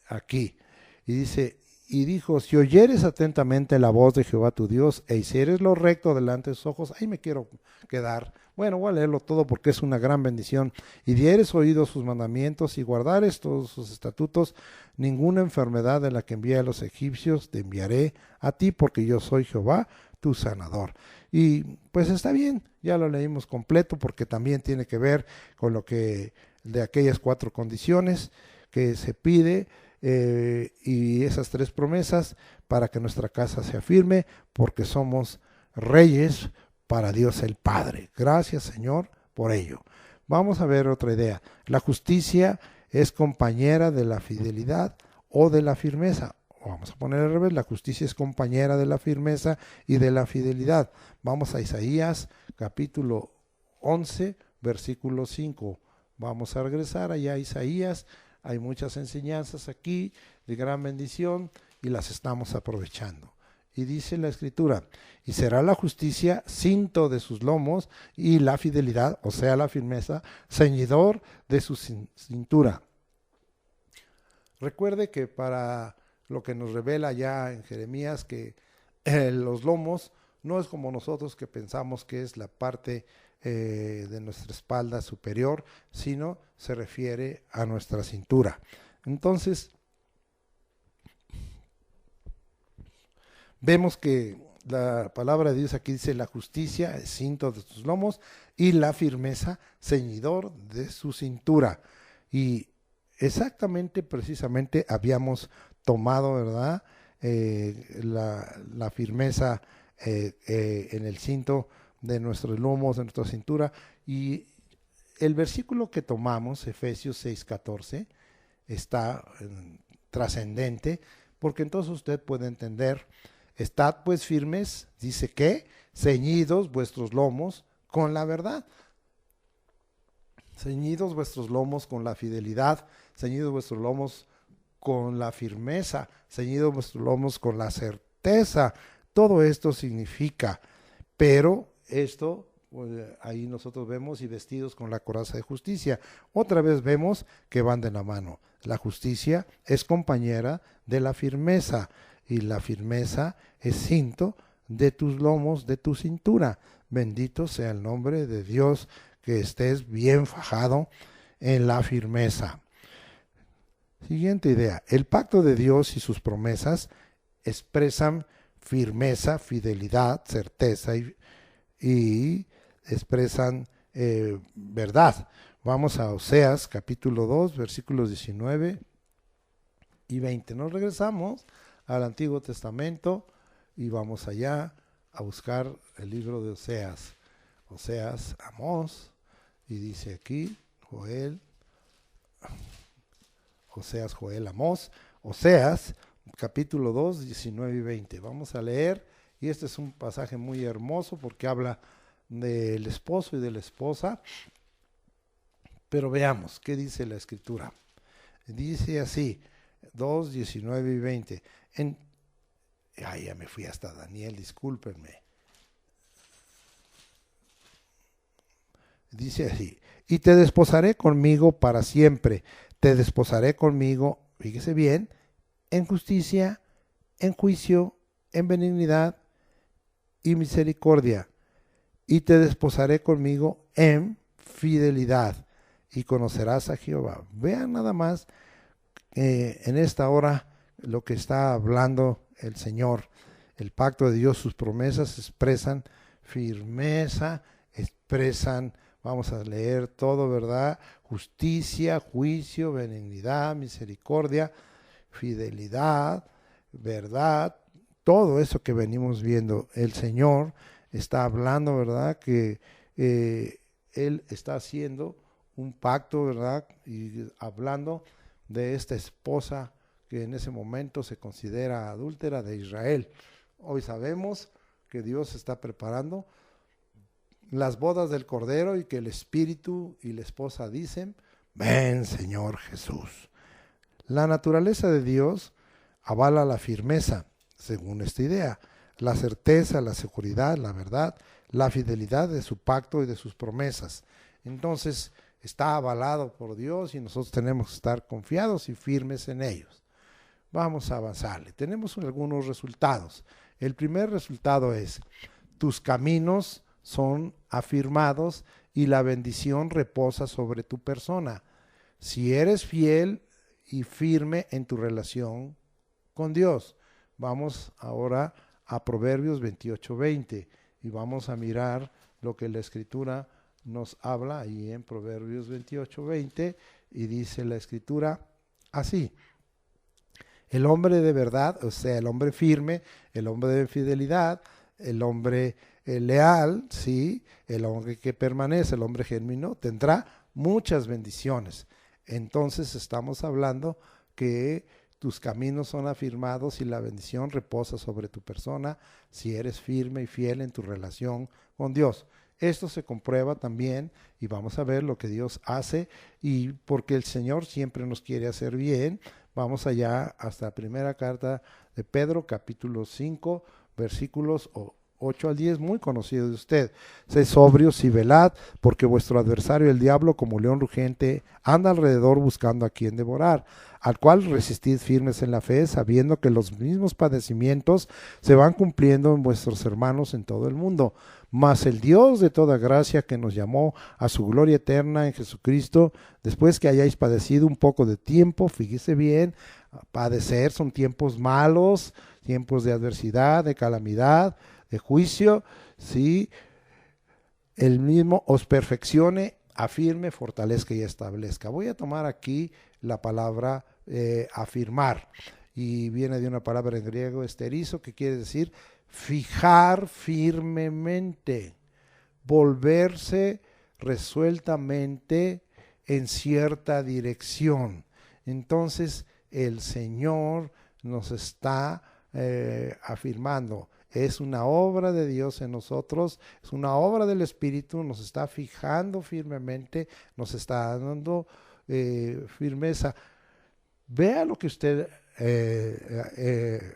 aquí. Y dice: y dijo, si oyeres atentamente la voz de Jehová tu Dios, e hicieres lo recto delante de sus ojos. Ahí me quiero quedar. Bueno, voy a leerlo todo porque es una gran bendición. Y dieres oído sus mandamientos y guardares todos sus estatutos, ninguna enfermedad de la que envié a los egipcios te enviaré a ti, porque yo soy Jehová tu sanador. Y pues está bien, ya lo leímos completo porque también tiene que ver con lo que de aquellas 4 condiciones que se pide, y esas 3 promesas para que nuestra casa sea firme, porque somos reyes para Dios el Padre. Gracias, Señor, por ello. Vamos a ver otra idea. La justicia es compañera de la fidelidad o de la firmeza. Vamos a poner al revés: la justicia es compañera de la firmeza y de la fidelidad. Vamos a Isaías capítulo 11, versículo 5. Vamos a regresar allá a Isaías. Hay muchas enseñanzas aquí de gran bendición y las estamos aprovechando. Y dice la escritura: y será la justicia cinto de sus lomos, y la fidelidad, o sea la firmeza, ceñidor de su cintura. Recuerde que para lo que nos revela ya en Jeremías, que los lomos no es como nosotros que pensamos que es la parte de nuestra espalda superior, sino se refiere a nuestra cintura. Entonces, vemos que la palabra de Dios aquí dice: la justicia es cinto de tus lomos y la firmeza ceñidor de su cintura. Y exactamente, precisamente habíamos tomado, ¿verdad? La firmeza en el cinto de nuestros lomos, de nuestra cintura. Y el versículo que tomamos, Efesios 6:14, está trascendente, porque entonces usted puede entender: estad pues firmes, dice que, ceñidos vuestros lomos con la verdad. Ceñidos vuestros lomos con la fidelidad, ceñidos vuestros lomos con la firmeza, ceñidos vuestros lomos con la certeza. Todo esto significa, pero esto, pues, ahí nosotros vemos: y vestidos con la coraza de justicia. Otra vez vemos que van de la mano. La justicia es compañera de la firmeza, y la firmeza es cinto de tus lomos, de tu cintura. Bendito sea el nombre de Dios, que estés bien fajado en la firmeza. Siguiente idea: el pacto de Dios y sus promesas expresan firmeza, fidelidad, certeza y expresan verdad. Vamos a Oseas capítulo 2, versículos 19 y 20. Nos regresamos al Antiguo Testamento y vamos allá a buscar el libro de Oseas. Oseas, Amós, y dice aquí Joel, Oseas, Joel, Amós. Oseas capítulo 2, 19 y 20. Vamos a leer, y este es un pasaje muy hermoso porque habla del esposo y de la esposa. Pero veamos qué dice la Escritura. Dice así, 2, 19 y 20. Ya me fui hasta Daniel, discúlpenme. Dice así: y te desposaré conmigo para siempre, te desposaré conmigo, fíjese bien, en justicia, en juicio, en benignidad y misericordia, y te desposaré conmigo en fidelidad, y conocerás a Jehová. Vean nada más en esta hora lo que está hablando el Señor. El pacto de Dios, sus promesas expresan firmeza, expresan, vamos a leer todo, ¿verdad? Justicia, juicio, benignidad, misericordia, fidelidad, verdad, todo eso que venimos viendo. El Señor está hablando, ¿verdad? Que Él está haciendo un pacto, ¿verdad? Y hablando de esta esposa que en ese momento se considera adúltera de Israel. Hoy sabemos que Dios está preparando las bodas del Cordero y que el Espíritu y la esposa dicen: ven, Señor Jesús. La naturaleza de Dios avala la firmeza, según esta idea, la certeza, la seguridad, la verdad, la fidelidad de su pacto y de sus promesas. Entonces, está avalado por Dios y nosotros tenemos que estar confiados y firmes en ellos. Vamos a avanzarle. Tenemos algunos resultados. El primer resultado es: tus caminos son afirmados y la bendición reposa sobre tu persona. Si eres fiel y firme en tu relación con Dios. Vamos ahora a Proverbios 28:20 y vamos a mirar lo que la Escritura nos habla ahí en Proverbios 28:20, y dice la Escritura así: el hombre de verdad, o sea, el hombre firme, el hombre de fidelidad, el hombre leal, sí, el hombre que permanece, el hombre genuino, tendrá muchas bendiciones. Entonces estamos hablando que tus caminos son afirmados y la bendición reposa sobre tu persona si eres firme y fiel en tu relación con Dios. Esto se comprueba también, y vamos a ver lo que Dios hace, y porque el Señor siempre nos quiere hacer bien. Vamos allá hasta la primera carta de Pedro, capítulo 5, versículos 8 al 10, muy conocido de usted. Sed sobrios y velad, porque vuestro adversario el diablo, como león rugiente, anda alrededor buscando a quien devorar, al cual resistid firmes en la fe, sabiendo que los mismos padecimientos se van cumpliendo en vuestros hermanos en todo el mundo. Mas el Dios de toda gracia, que nos llamó a su gloria eterna en Jesucristo, después que hayáis padecido un poco de tiempo, fíjese bien, padecer son tiempos malos, tiempos de adversidad, de calamidad, de juicio, ¿sí? El mismo os perfeccione, afirme, fortalezca y establezca. Voy a tomar aquí la palabra afirmar, y viene de una palabra en griego, esterizo, que quiere decir fijar firmemente, volverse resueltamente en cierta dirección. Entonces el Señor nos está afirmando. Es una obra de Dios en nosotros, es una obra del Espíritu, nos está fijando firmemente, nos está dando firmeza. Vea lo que usted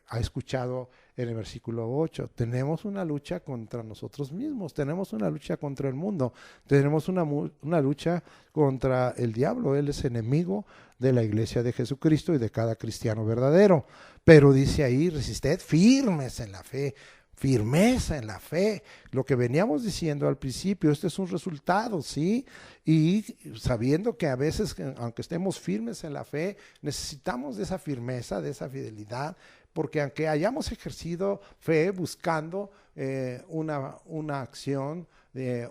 ha escuchado en el versículo 8. Tenemos una lucha contra nosotros mismos, tenemos una lucha contra el mundo, tenemos una lucha contra el diablo. Él es enemigo de la iglesia de Jesucristo y de cada cristiano verdadero. Pero dice ahí, resisted firmes en la fe. Firmeza en la fe, lo que veníamos diciendo al principio, este es un resultado, ¿sí? Y sabiendo que a veces, aunque estemos firmes en la fe, necesitamos de esa firmeza, de esa fidelidad, porque aunque hayamos ejercido fe buscando una acción,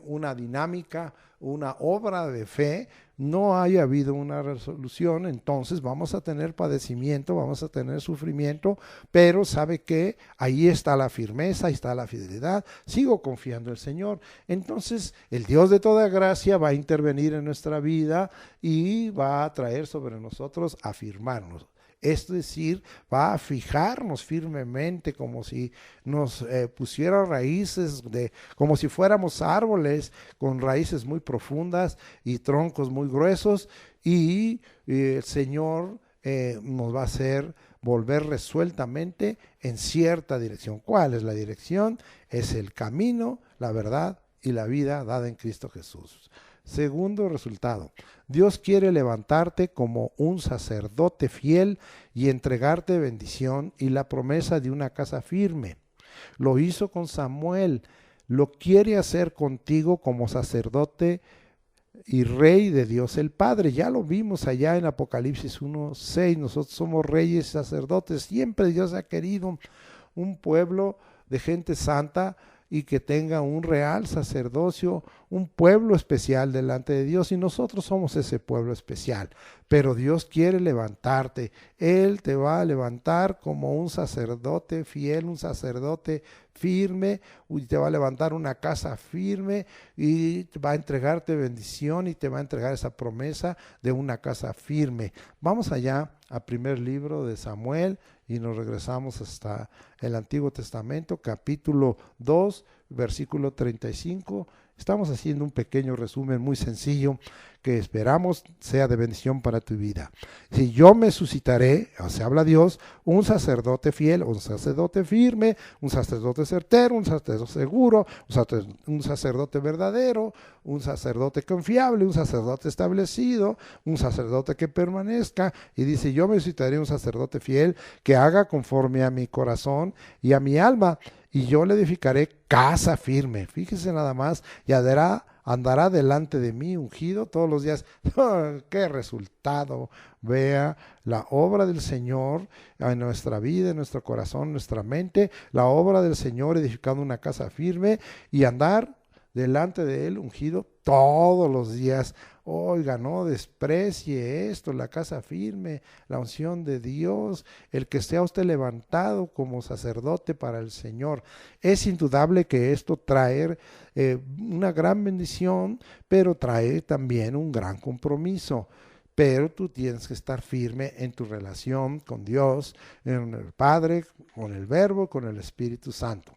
una dinámica, una obra de fe, no haya habido una resolución, entonces vamos a tener padecimiento, vamos a tener sufrimiento, pero sabe que ahí está la firmeza, ahí está la fidelidad, sigo confiando en el Señor. Entonces el Dios de toda gracia va a intervenir en nuestra vida y va a traer sobre nosotros, afirmarnos. Es decir, va a fijarnos firmemente como si nos pusiera raíces, como si fuéramos árboles con raíces muy profundas y troncos muy gruesos, y el Señor nos va a hacer volver resueltamente en cierta dirección. ¿Cuál es la dirección? Es el camino, la verdad y la vida dada en Cristo Jesús. Segundo resultado, Dios quiere levantarte como un sacerdote fiel y entregarte bendición y la promesa de una casa firme. Lo hizo con Samuel, lo quiere hacer contigo como sacerdote y rey de Dios el Padre. Ya lo vimos allá en Apocalipsis 1:6, nosotros somos reyes y sacerdotes. Siempre Dios ha querido un pueblo de gente santa y que tenga un real sacerdocio, un pueblo especial delante de Dios, y nosotros somos ese pueblo especial. Pero Dios quiere levantarte, Él te va a levantar como un sacerdote fiel, un sacerdote firme, y te va a levantar una casa firme y va a entregarte bendición y te va a entregar esa promesa de una casa firme. Vamos allá al primer libro de Samuel y nos regresamos hasta el Antiguo Testamento, capítulo 2, versículo 35. Estamos haciendo un pequeño resumen muy sencillo que esperamos sea de bendición para tu vida. Si yo me suscitaré, o sea, habla Dios, un sacerdote fiel, un sacerdote firme, un sacerdote certero, un sacerdote seguro, un sacerdote verdadero, un sacerdote confiable, un sacerdote establecido, un sacerdote que permanezca. Y dice, yo me suscitaré un sacerdote fiel que haga conforme a mi corazón y a mi alma, y yo le edificaré casa firme. Fíjese nada más, y andará delante de mí ungido todos los días. ¡Qué resultado! Vea la obra del Señor en nuestra vida, en nuestro corazón, en nuestra mente, la obra del Señor edificando una casa firme y andar delante de Él ungido todos los días. Oiga, no desprecie esto, la casa firme, la unción de Dios, el que sea usted levantado como sacerdote para el Señor. Es indudable que esto trae una gran bendición, pero trae también un gran compromiso. Pero tú tienes que estar firme en tu relación con Dios, en el Padre, con el Verbo, con el Espíritu Santo.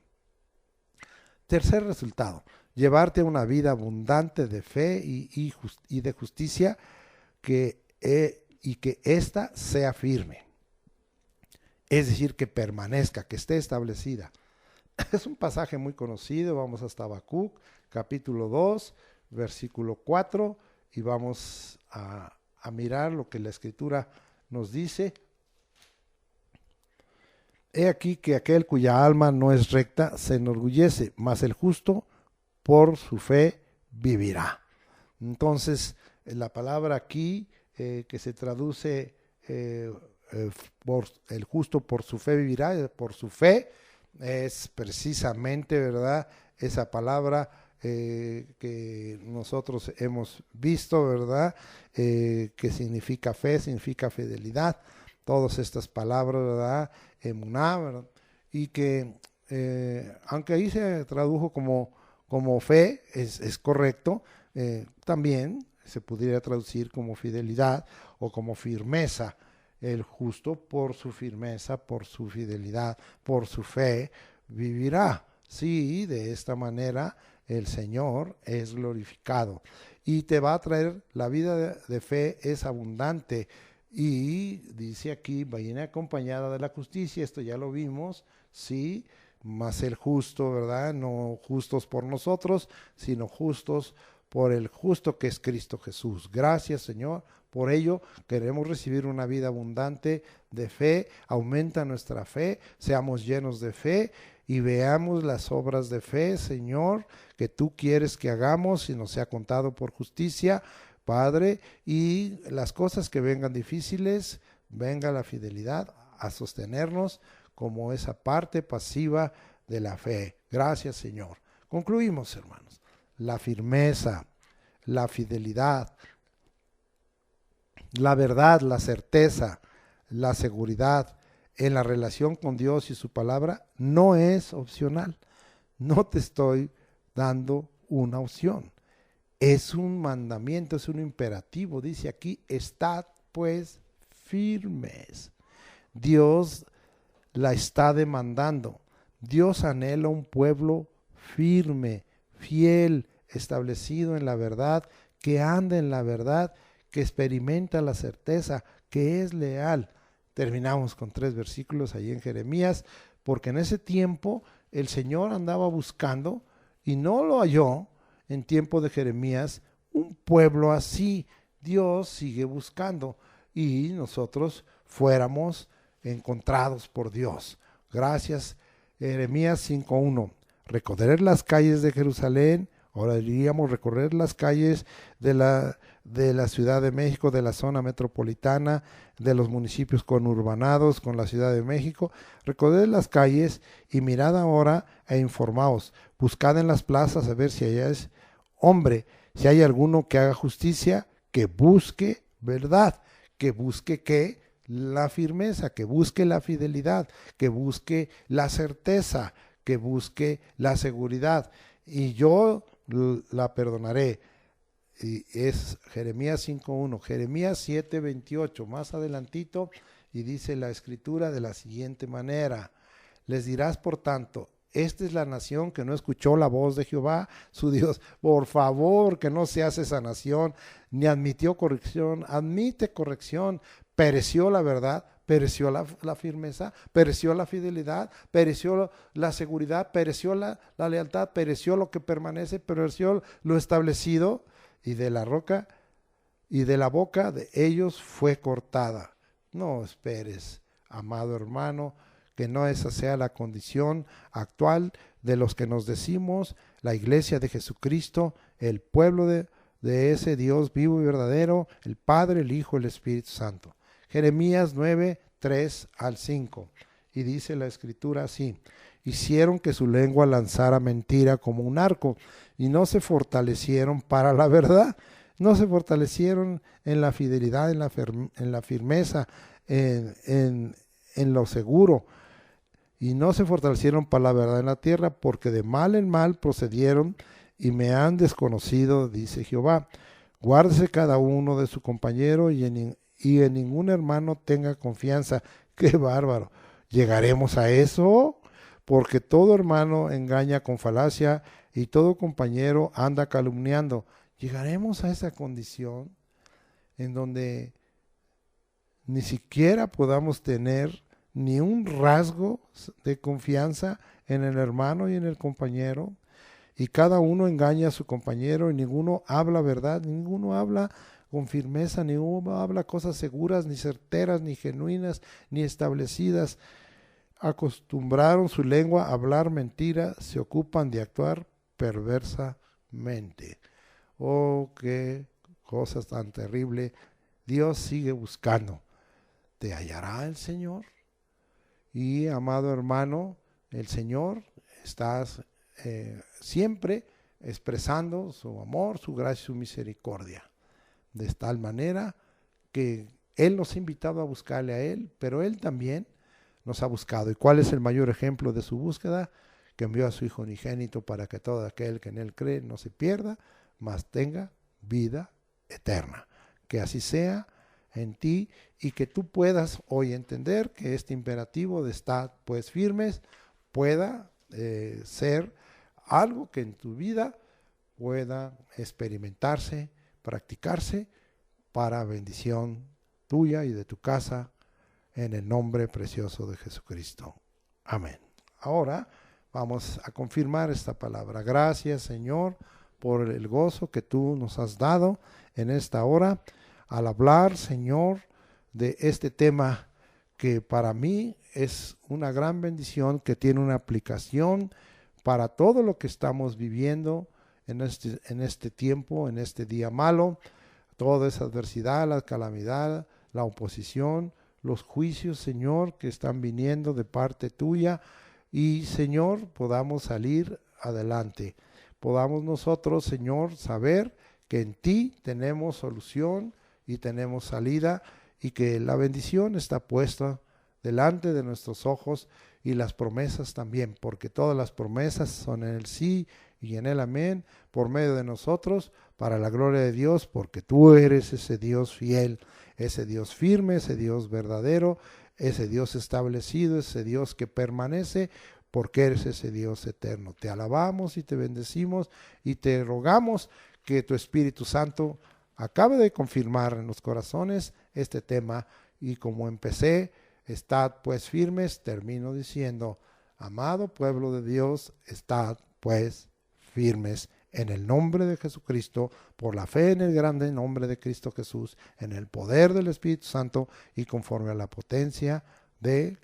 Tercer resultado, llevarte a una vida abundante de fe y de justicia y que ésta sea firme. Es decir, que permanezca, que esté establecida. Es un pasaje muy conocido. Vamos hasta Habacuc, capítulo 2, versículo 4, y vamos a mirar lo que la Escritura nos dice. He aquí que aquel cuya alma no es recta se enorgullece, mas el justo por su fe vivirá. Entonces, la palabra aquí que se traduce por el justo por su fe vivirá, por su fe, es precisamente, ¿verdad?, esa palabra que nosotros hemos visto, ¿verdad?, que significa fe, significa fidelidad. Todas estas palabras, ¿verdad?, emuná, ¿verdad?, y que aunque ahí se tradujo como fe, es correcto, también se pudiera traducir como fidelidad o como firmeza. El justo por su firmeza, por su fidelidad, por su fe, vivirá. Sí, de esta manera el Señor es glorificado y te va a traer la vida de fe, es abundante. Y dice aquí, viene acompañada de la justicia, esto ya lo vimos, sí, más el justo, ¿verdad? No justos por nosotros, sino justos por el justo que es Cristo Jesús. Gracias, Señor. Por ello queremos recibir una vida abundante de fe, aumenta nuestra fe, seamos llenos de fe y veamos las obras de fe, Señor, que tú quieres que hagamos y nos sea contado por justicia, Padre, y las cosas que vengan difíciles, venga la fidelidad a sostenernos como esa parte pasiva de la fe. Gracias, Señor. Concluimos, hermanos. La firmeza, la fidelidad, la verdad, la certeza, la seguridad en la relación con Dios y su palabra no es opcional. No te estoy dando una opción. Es un mandamiento, es un imperativo. Dice aquí, estad pues firmes. Dios la está demandando. Dios anhela un pueblo firme, fiel, establecido en la verdad, que anda en la verdad, que experimenta la certeza, que es leal. Terminamos con 3 versículos ahí en Jeremías, porque en ese tiempo el Señor andaba buscando y no lo halló en tiempo de Jeremías un pueblo así. Dios sigue buscando y nosotros fuéramos encontrados por Dios. Gracias. Jeremías 5:1. Recorrer las calles de Jerusalén, ahora diríamos recorrer las calles de la Ciudad de México, de la zona metropolitana, de los municipios conurbanados con la Ciudad de México. Recorred las calles y mirad ahora e informaos. Buscad en las plazas a ver si allá es hombre, si hay alguno que haga justicia, que busque verdad, que busque ¿qué? La firmeza, que busque la fidelidad, que busque la certeza, que busque la seguridad, y yo la perdonaré. Y es Jeremías 5:1, Jeremías 7:28, más adelantito, y dice la escritura de la siguiente manera: les dirás por tanto, esta es la nación que no escuchó la voz de Jehová, su Dios. Por favor, que no seas esa nación, ni admitió corrección, admite corrección. Pereció la verdad, pereció la firmeza, pereció la fidelidad, pereció la seguridad, pereció la lealtad, pereció lo que permanece, pereció lo establecido, y de la roca y de la boca de ellos fue cortada. No esperes, amado hermano, que no esa sea la condición actual de los que nos decimos la iglesia de Jesucristo, el pueblo de ese Dios vivo y verdadero, el Padre, el Hijo, el Espíritu Santo. Jeremías 9:3-5, y dice la escritura así: hicieron que su lengua lanzara mentira como un arco, y no se fortalecieron para la verdad, no se fortalecieron en la fidelidad, en la firmeza, en lo seguro, y no se fortalecieron para la verdad en la tierra, porque de mal en mal procedieron y me han desconocido, dice Jehová. Guárdese cada uno de su compañero y en ningún hermano tenga confianza. ¡Qué bárbaro! ¿Llegaremos a eso? Porque todo hermano engaña con falacia y todo compañero anda calumniando. ¿Llegaremos a esa condición en donde ni siquiera podamos tener ni un rasgo de confianza en el hermano y en el compañero, y cada uno engaña a su compañero y ninguno habla verdad, ninguno habla con firmeza, ninguno habla cosas seguras, ni certeras, ni genuinas, ni establecidas. Acostumbraron su lengua a hablar mentira, se ocupan de actuar perversamente. Oh, qué cosa tan terrible. Dios sigue buscando. ¿Te hallará el Señor? Y amado hermano, el Señor está siempre expresando su amor, su gracia y su misericordia. De tal manera que Él nos ha invitado a buscarle a Él, pero Él también nos ha buscado. ¿Y cuál es el mayor ejemplo de su búsqueda? Que envió a su Hijo unigénito para que todo aquel que en Él cree no se pierda, mas tenga vida eterna. Que así sea en ti y que tú puedas hoy entender que este imperativo de estar pues firmes pueda ser algo que en tu vida pueda experimentarse, practicarse para bendición tuya y de tu casa en el nombre precioso de Jesucristo. Amén. Ahora vamos a confirmar esta palabra. Gracias, Señor, por el gozo que tú nos has dado en esta hora al hablar, Señor, de este tema que para mí es una gran bendición, que tiene una aplicación para todo lo que estamos viviendo en este tiempo, en este día malo, toda esa adversidad, la calamidad, la oposición, los juicios, Señor, que están viniendo de parte tuya, y, Señor, podamos salir adelante. Podamos nosotros, Señor, saber que en ti tenemos solución y tenemos salida, y que la bendición está puesta delante de nuestros ojos, y las promesas también, porque todas las promesas son en el sí y en el amén, por medio de nosotros, para la gloria de Dios, porque tú eres ese Dios fiel, ese Dios firme, ese Dios verdadero, ese Dios establecido, ese Dios que permanece, porque eres ese Dios eterno. Te alabamos y te bendecimos y te rogamos que tu Espíritu Santo acabe de confirmar en los corazones este tema, y como empecé, estad pues firmes, termino diciendo, amado pueblo de Dios, estad pues firmes en el nombre de Jesucristo, por la fe en el grande nombre de Cristo Jesús, en el poder del Espíritu Santo y conforme a la potencia de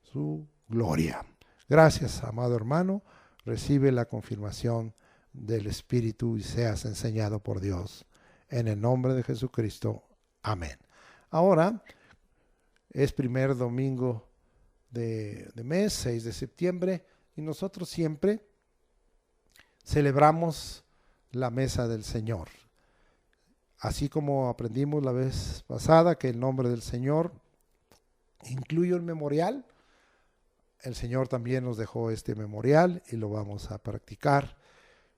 su gloria. Gracias, amado hermano, recibe la confirmación del Espíritu y seas enseñado por Dios. En el nombre de Jesucristo. Amén. Ahora es primer domingo de mes, 6 de septiembre, y nosotros siempre celebramos la mesa del Señor. Así como aprendimos la vez pasada que el nombre del Señor incluye un memorial, el Señor también nos dejó este memorial y lo vamos a practicar.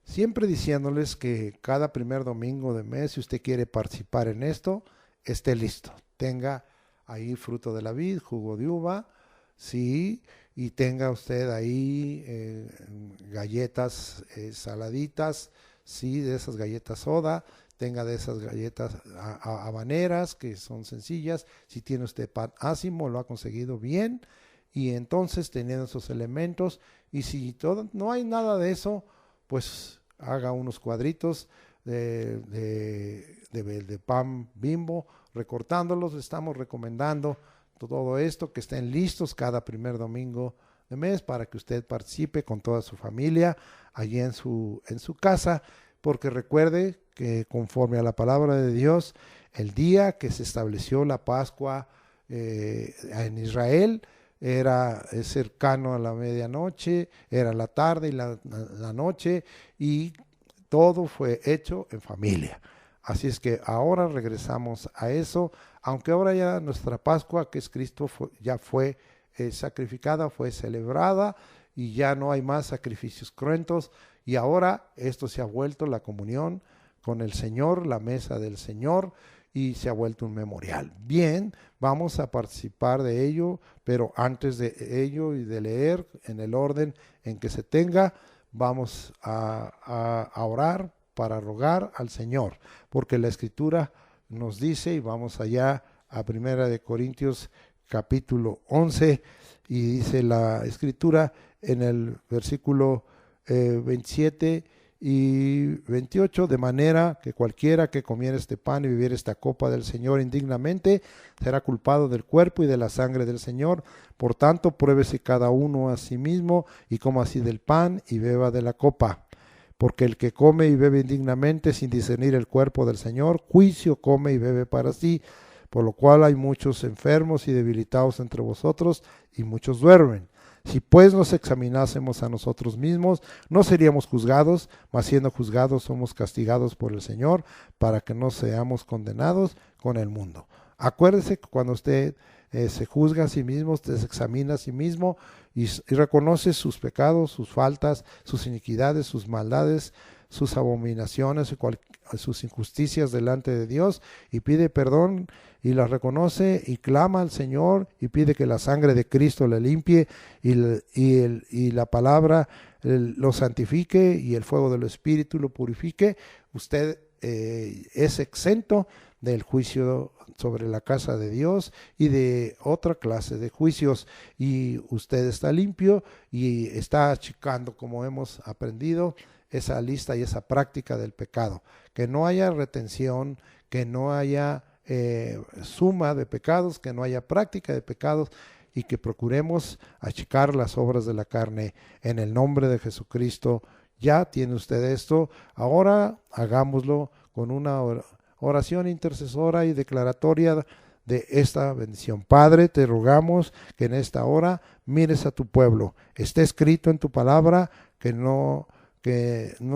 Siempre diciéndoles que cada primer domingo de mes, si usted quiere participar en esto, esté listo. Tenga ahí fruto de la vid, jugo de uva, sí, y tenga usted ahí galletas saladitas, sí, de esas galletas soda, tenga de esas galletas habaneras que son sencillas. Si tiene usted pan ácimo, lo ha conseguido bien, y entonces teniendo esos elementos, y si no hay nada de eso, pues haga unos cuadritos de pan Bimbo, recortándolos. Estamos recomendando todo esto, que estén listos cada primer domingo de mes para que usted participe con toda su familia allí en su casa, porque recuerde que conforme a la palabra de Dios, el día que se estableció la Pascua en Israel era cercano a la medianoche, era la tarde y la noche, y todo fue hecho en familia. Así es que ahora regresamos a eso, aunque ahora ya nuestra Pascua, que es Cristo, ya fue sacrificada, fue celebrada, y ya no hay más sacrificios cruentos, y ahora esto se ha vuelto la comunión con el Señor, la mesa del Señor, y se ha vuelto un memorial. Bien, vamos a participar de ello, pero antes de ello y de leer en el orden en que se tenga, vamos a orar para rogar al Señor, porque la Escritura nos dice, y vamos allá a 1 de Corintios capítulo 11, y dice la Escritura: en el versículo 27 y 28, de manera que cualquiera que comiera este pan y bebiera esta copa del Señor indignamente, será culpado del cuerpo y de la sangre del Señor. Por tanto, pruébese cada uno a sí mismo y coma así del pan y beba de la copa. Porque el que come y bebe indignamente sin discernir el cuerpo del Señor, juicio come y bebe para sí, por lo cual hay muchos enfermos y debilitados entre vosotros y muchos duermen. Si pues nos examinásemos a nosotros mismos, no seríamos juzgados, mas siendo juzgados somos castigados por el Señor, para que no seamos condenados con el mundo. Acuérdese que cuando usted se juzga a sí mismo, usted se examina a sí mismo y reconoce sus pecados, sus faltas, sus iniquidades, sus maldades, sus abominaciones, sus injusticias delante de Dios, y pide perdón y las reconoce y clama al Señor y pide que la sangre de Cristo le limpie y la palabra lo santifique y el fuego del Espíritu lo purifique. Usted es exento del juicio sobre la casa de Dios y de otra clase de juicios, y usted está limpio y está achicando, como hemos aprendido, esa lista y esa práctica del pecado. Que no haya retención, que no haya suma de pecados, que no haya práctica de pecados, y que procuremos achicar las obras de la carne en el nombre de Jesucristo. Ya tiene usted esto, ahora hagámoslo con una oración intercesora y declaratoria de esta bendición. Padre, te rogamos que en esta hora mires a tu pueblo. Está escrito en tu palabra que no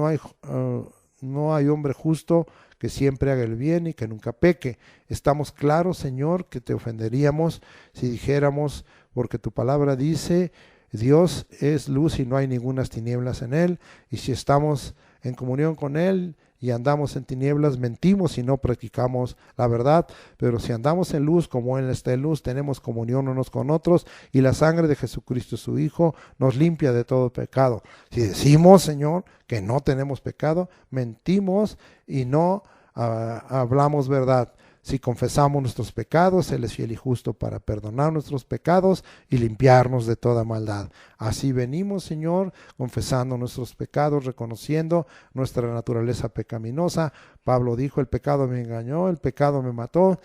hay hombre justo que siempre haga el bien y que nunca peque. Estamos claros, Señor, que te ofenderíamos si dijéramos, porque tu palabra dice, Dios es luz y no hay ningunas tinieblas en él, y si estamos en comunión con él y andamos en tinieblas, mentimos y no practicamos la verdad. Pero si andamos en luz como él está en luz, tenemos comunión unos con otros, y la sangre de Jesucristo su Hijo nos limpia de todo pecado. Si decimos, Señor, que no tenemos pecado, mentimos y no hablamos verdad. Si confesamos nuestros pecados, Él es fiel y justo para perdonar nuestros pecados y limpiarnos de toda maldad. Así venimos, Señor, confesando nuestros pecados, reconociendo nuestra naturaleza pecaminosa. Pablo dijo, el pecado me engañó, el pecado me mató.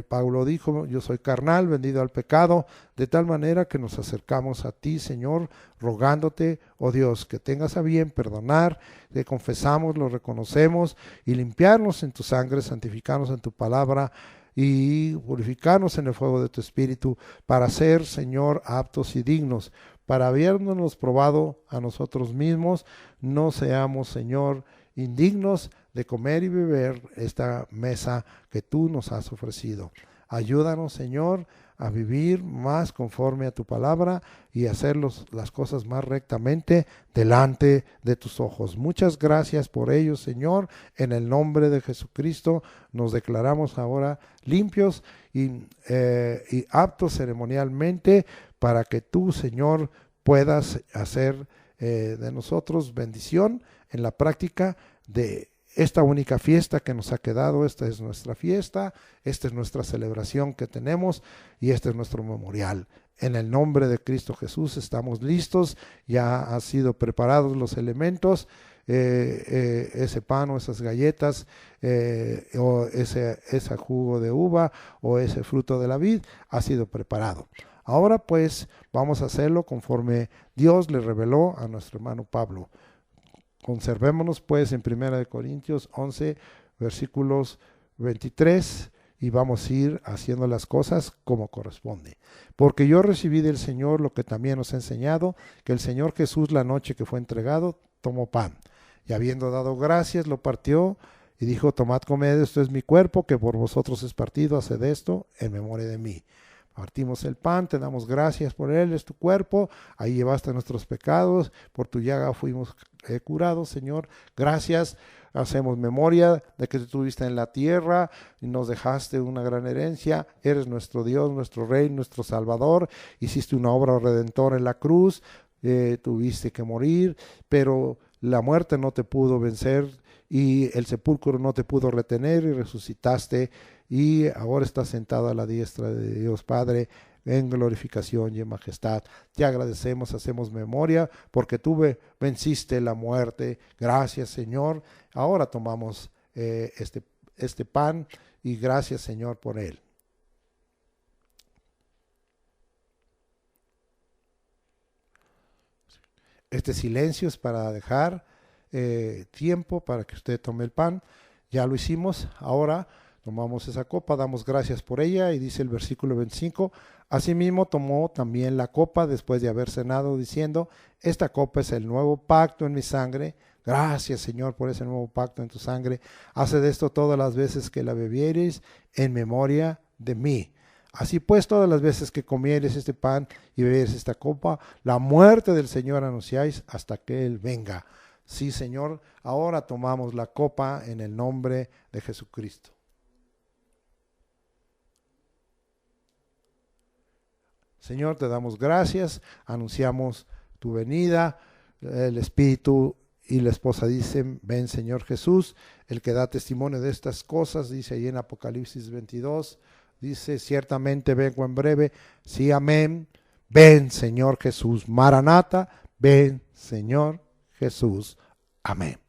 Pablo dijo, yo soy carnal, vendido al pecado, de tal manera que nos acercamos a ti, Señor, rogándote, oh Dios, que tengas a bien perdonar, que confesamos, lo reconocemos, y limpiarnos en tu sangre, santificarnos en tu palabra, y purificarnos en el fuego de tu Espíritu, para ser, Señor, aptos y dignos, para habiéndonos probado a nosotros mismos, no seamos, Señor, indignos de comer y beber esta mesa que tú nos has ofrecido. Ayúdanos, Señor, a vivir más conforme a tu palabra y hacer las cosas más rectamente delante de tus ojos. Muchas gracias por ello, Señor. En el nombre de Jesucristo nos declaramos ahora limpios y aptos ceremonialmente para que tú, Señor, puedas hacer de nosotros bendición en la práctica de esta única fiesta que nos ha quedado. Esta es nuestra fiesta, esta es nuestra celebración que tenemos y este es nuestro memorial. En el nombre de Cristo Jesús estamos listos, ya han sido preparados los elementos, ese pan o esas galletas, o ese jugo de uva o ese fruto de la vid ha sido preparado. Ahora pues vamos a hacerlo conforme Dios le reveló a nuestro hermano Pablo. Conservémonos pues en 1 Corintios 11, versículos 23, y vamos a ir haciendo las cosas como corresponde. Porque yo recibí del Señor lo que también os he enseñado, que el Señor Jesús, la noche que fue entregado, tomó pan, y habiendo dado gracias, lo partió, y dijo, tomad, comed, esto es mi cuerpo, que por vosotros es partido, haced esto en memoria de mí. Partimos el pan, te damos gracias por él, es tu cuerpo, ahí llevaste nuestros pecados, por tu llaga fuimos curados, Señor. Gracias, hacemos memoria de que tú estuviste en la tierra y nos dejaste una gran herencia. Eres nuestro Dios, nuestro Rey, nuestro Salvador. Hiciste una obra redentora en la cruz, tuviste que morir, pero la muerte no te pudo vencer y el sepulcro no te pudo retener, y resucitaste y ahora estás sentado a la diestra de Dios Padre, en glorificación y en majestad. Te agradecemos, hacemos memoria, porque tú venciste la muerte. Gracias, Señor. Ahora tomamos este pan y gracias, Señor, por él. Este silencio es para dejar tiempo para que usted tome el pan. Ya lo hicimos, ahora tomamos esa copa, damos gracias por ella y dice el versículo 25, asimismo tomó también la copa después de haber cenado diciendo, esta copa es el nuevo pacto en mi sangre. Gracias, Señor, por ese nuevo pacto en tu sangre. Haced esto todas las veces que la bebiereis en memoria de mí. Así pues, todas las veces que comieres este pan y bebieres esta copa, la muerte del Señor anunciáis hasta que Él venga. Sí, Señor, ahora tomamos la copa en el nombre de Jesucristo. Señor, te damos gracias, anunciamos tu venida, el Espíritu y la esposa dicen, ven Señor Jesús, el que da testimonio de estas cosas, dice ahí en Apocalipsis 22, dice, ciertamente vengo en breve, sí, amén, ven Señor Jesús, Maranata, ven Señor Jesús, amén.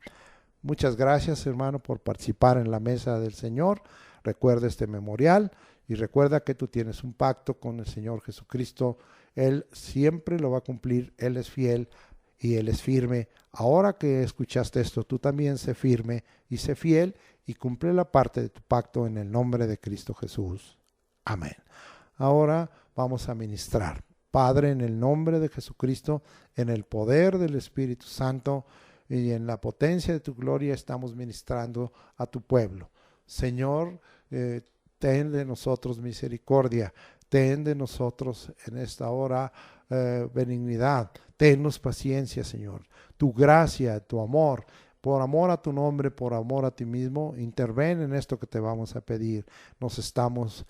Muchas gracias, hermano, por participar en la mesa del Señor. Recuerda este memorial y recuerda que tú tienes un pacto con el Señor Jesucristo. Él siempre lo va a cumplir, Él es fiel y Él es firme. Ahora que escuchaste esto, tú también sé firme y sé fiel y cumple la parte de tu pacto en el nombre de Cristo Jesús. Amén. Ahora vamos a ministrar. Padre, en el nombre de Jesucristo, en el poder del Espíritu Santo y en la potencia de tu gloria estamos ministrando a tu pueblo. Señor, ten de nosotros misericordia, ten de nosotros en esta hora benignidad, tennos paciencia, Señor. Tu gracia, tu amor, por amor a tu nombre, por amor a ti mismo, interven en esto que te vamos a pedir. Nos estamos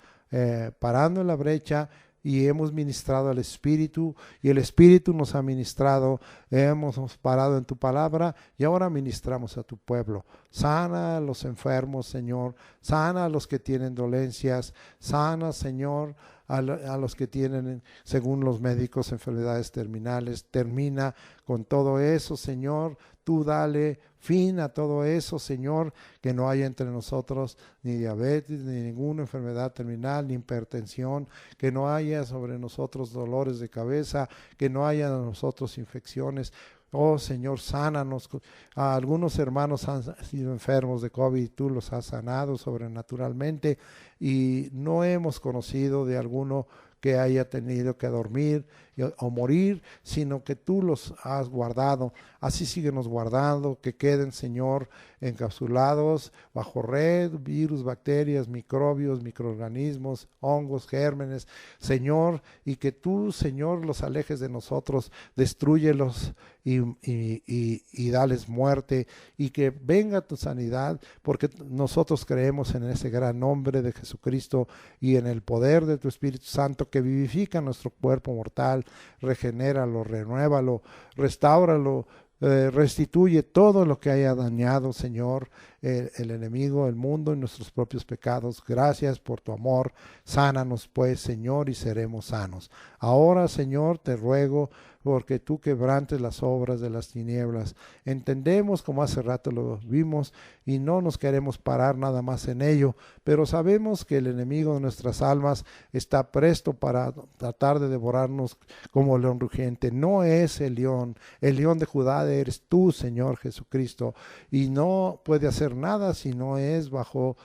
parando en la brecha y hemos ministrado al Espíritu y el Espíritu nos ha ministrado, hemos parado en tu palabra y ahora ministramos a tu pueblo. Sana a los enfermos, Señor, sana a los que tienen dolencias, sana, Señor, a los que tienen, según los médicos, enfermedades terminales. Termina con todo eso, Señor. Tú dale fin a todo eso, Señor, que no haya entre nosotros ni diabetes, ni ninguna enfermedad terminal, ni hipertensión, que no haya sobre nosotros dolores de cabeza, que no haya en nosotros infecciones. Oh Señor, sánanos. Algunos hermanos han sido enfermos de COVID y tú los has sanado sobrenaturalmente y no hemos conocido de alguno que haya tenido que dormir o morir, sino que tú los has guardado. Así síguenos guardando, que queden, Señor, encapsulados bajo red, virus, bacterias, microbios, microorganismos, hongos, gérmenes, Señor, y que tú, Señor, los alejes de nosotros, destrúyelos y dales muerte, y que venga tu sanidad, porque nosotros creemos en ese gran nombre de Jesucristo y en el poder de tu Espíritu Santo que vivifica nuestro cuerpo mortal, regenéralo, renuévalo, restáuralo, restituye todo lo que haya dañado, Señor, el enemigo, el mundo y nuestros propios pecados. Gracias por tu amor. Sánanos pues, Señor, y seremos sanos. Ahora, Señor, te ruego porque tú quebrantes las obras de las tinieblas. Entendemos, como hace rato lo vimos, y no nos queremos parar nada más en ello, pero sabemos que el enemigo de nuestras almas está presto para tratar de devorarnos como león rugiente. No es el león de Judá eres tú, Señor Jesucristo, y no puede hacer nada si no es bajo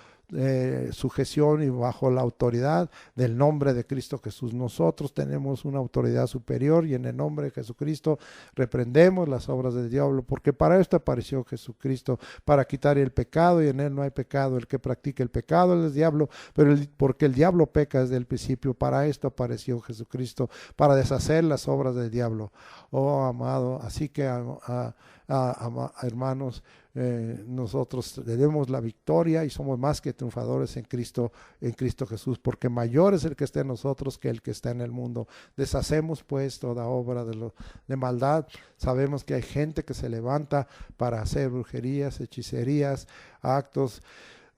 sujeción y bajo la autoridad del nombre de Cristo Jesús. Nosotros tenemos una autoridad superior y en el nombre de Jesucristo reprendemos las obras del diablo, porque para esto apareció Jesucristo, para quitar el pecado, y en él no hay pecado. El que practica el pecado es el diablo, pero porque el diablo peca desde el principio. Para esto apareció Jesucristo, para deshacer las obras del diablo. Oh amado, así que hermanos, nosotros tenemos la victoria y somos más que triunfadores en Cristo Jesús, porque mayor es el que está en nosotros que el que está en el mundo. Deshacemos pues toda obra de maldad. Sabemos que hay gente que se levanta para hacer brujerías, hechicerías, actos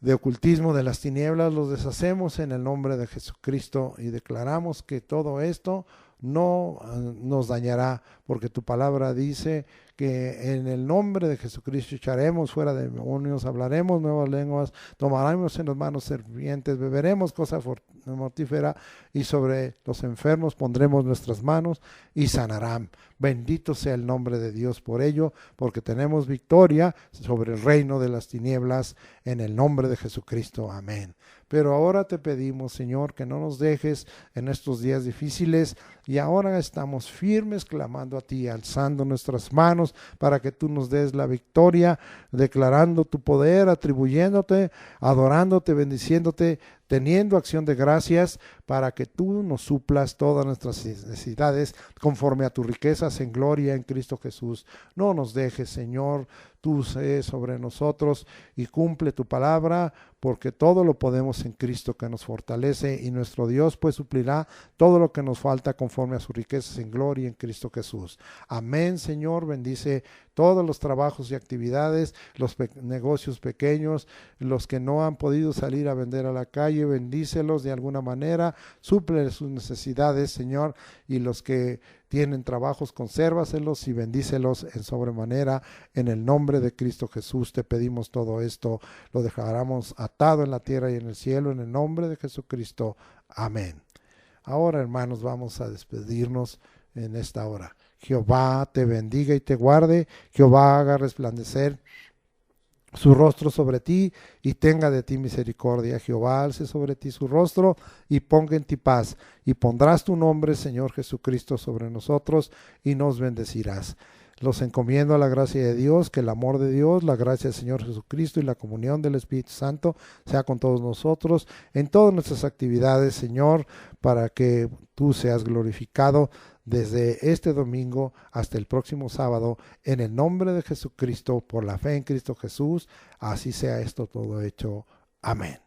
de ocultismo de las tinieblas, los deshacemos en el nombre de Jesucristo y declaramos que todo esto no nos dañará, porque tu palabra dice que en el nombre de Jesucristo echaremos fuera demonios, hablaremos nuevas lenguas, tomaremos en las manos serpientes, beberemos cosa mortífera, y sobre los enfermos pondremos nuestras manos y sanarán. Bendito sea el nombre de Dios por ello, porque tenemos victoria sobre el reino de las tinieblas en el nombre de Jesucristo. Amén. Pero ahora te pedimos, Señor, que no nos dejes en estos días difíciles, y ahora estamos firmes clamando a ti, alzando nuestras manos para que tú nos des la victoria, declarando tu poder, atribuyéndote, adorándote, bendiciéndote, teniendo acción de gracias para que tú nos suplas todas nuestras necesidades conforme a tus riquezas en gloria en Cristo Jesús. No nos dejes, Señor, tú sé sobre nosotros y cumple tu palabra, porque todo lo podemos en Cristo que nos fortalece, y nuestro Dios pues suplirá todo lo que nos falta conforme a sus riquezas en gloria en Cristo Jesús. Amén, Señor. Bendice todos los trabajos y actividades, los negocios pequeños, los que no han podido salir a vender a la calle, bendícelos de alguna manera, suple sus necesidades, Señor, y los que tienen trabajos, consérvaselos y bendícelos en sobremanera. En el nombre de Cristo Jesús te pedimos todo esto, lo dejaremos atado en la tierra y en el cielo, en el nombre de Jesucristo. Amén. Ahora, hermanos, vamos a despedirnos en esta hora. Jehová te bendiga y te guarde. Jehová haga resplandecer su rostro sobre ti y tenga de ti misericordia. Jehová alce sobre ti su rostro y ponga en ti paz. Y pondrás tu nombre, Señor Jesucristo, sobre nosotros y nos bendecirás. Los encomiendo a la gracia de Dios, que el amor de Dios, la gracia del Señor Jesucristo y la comunión del Espíritu Santo sea con todos nosotros en todas nuestras actividades, Señor, para que tú seas glorificado desde este domingo hasta el próximo sábado, en el nombre de Jesucristo, por la fe en Cristo Jesús. Así sea esto todo hecho. Amén.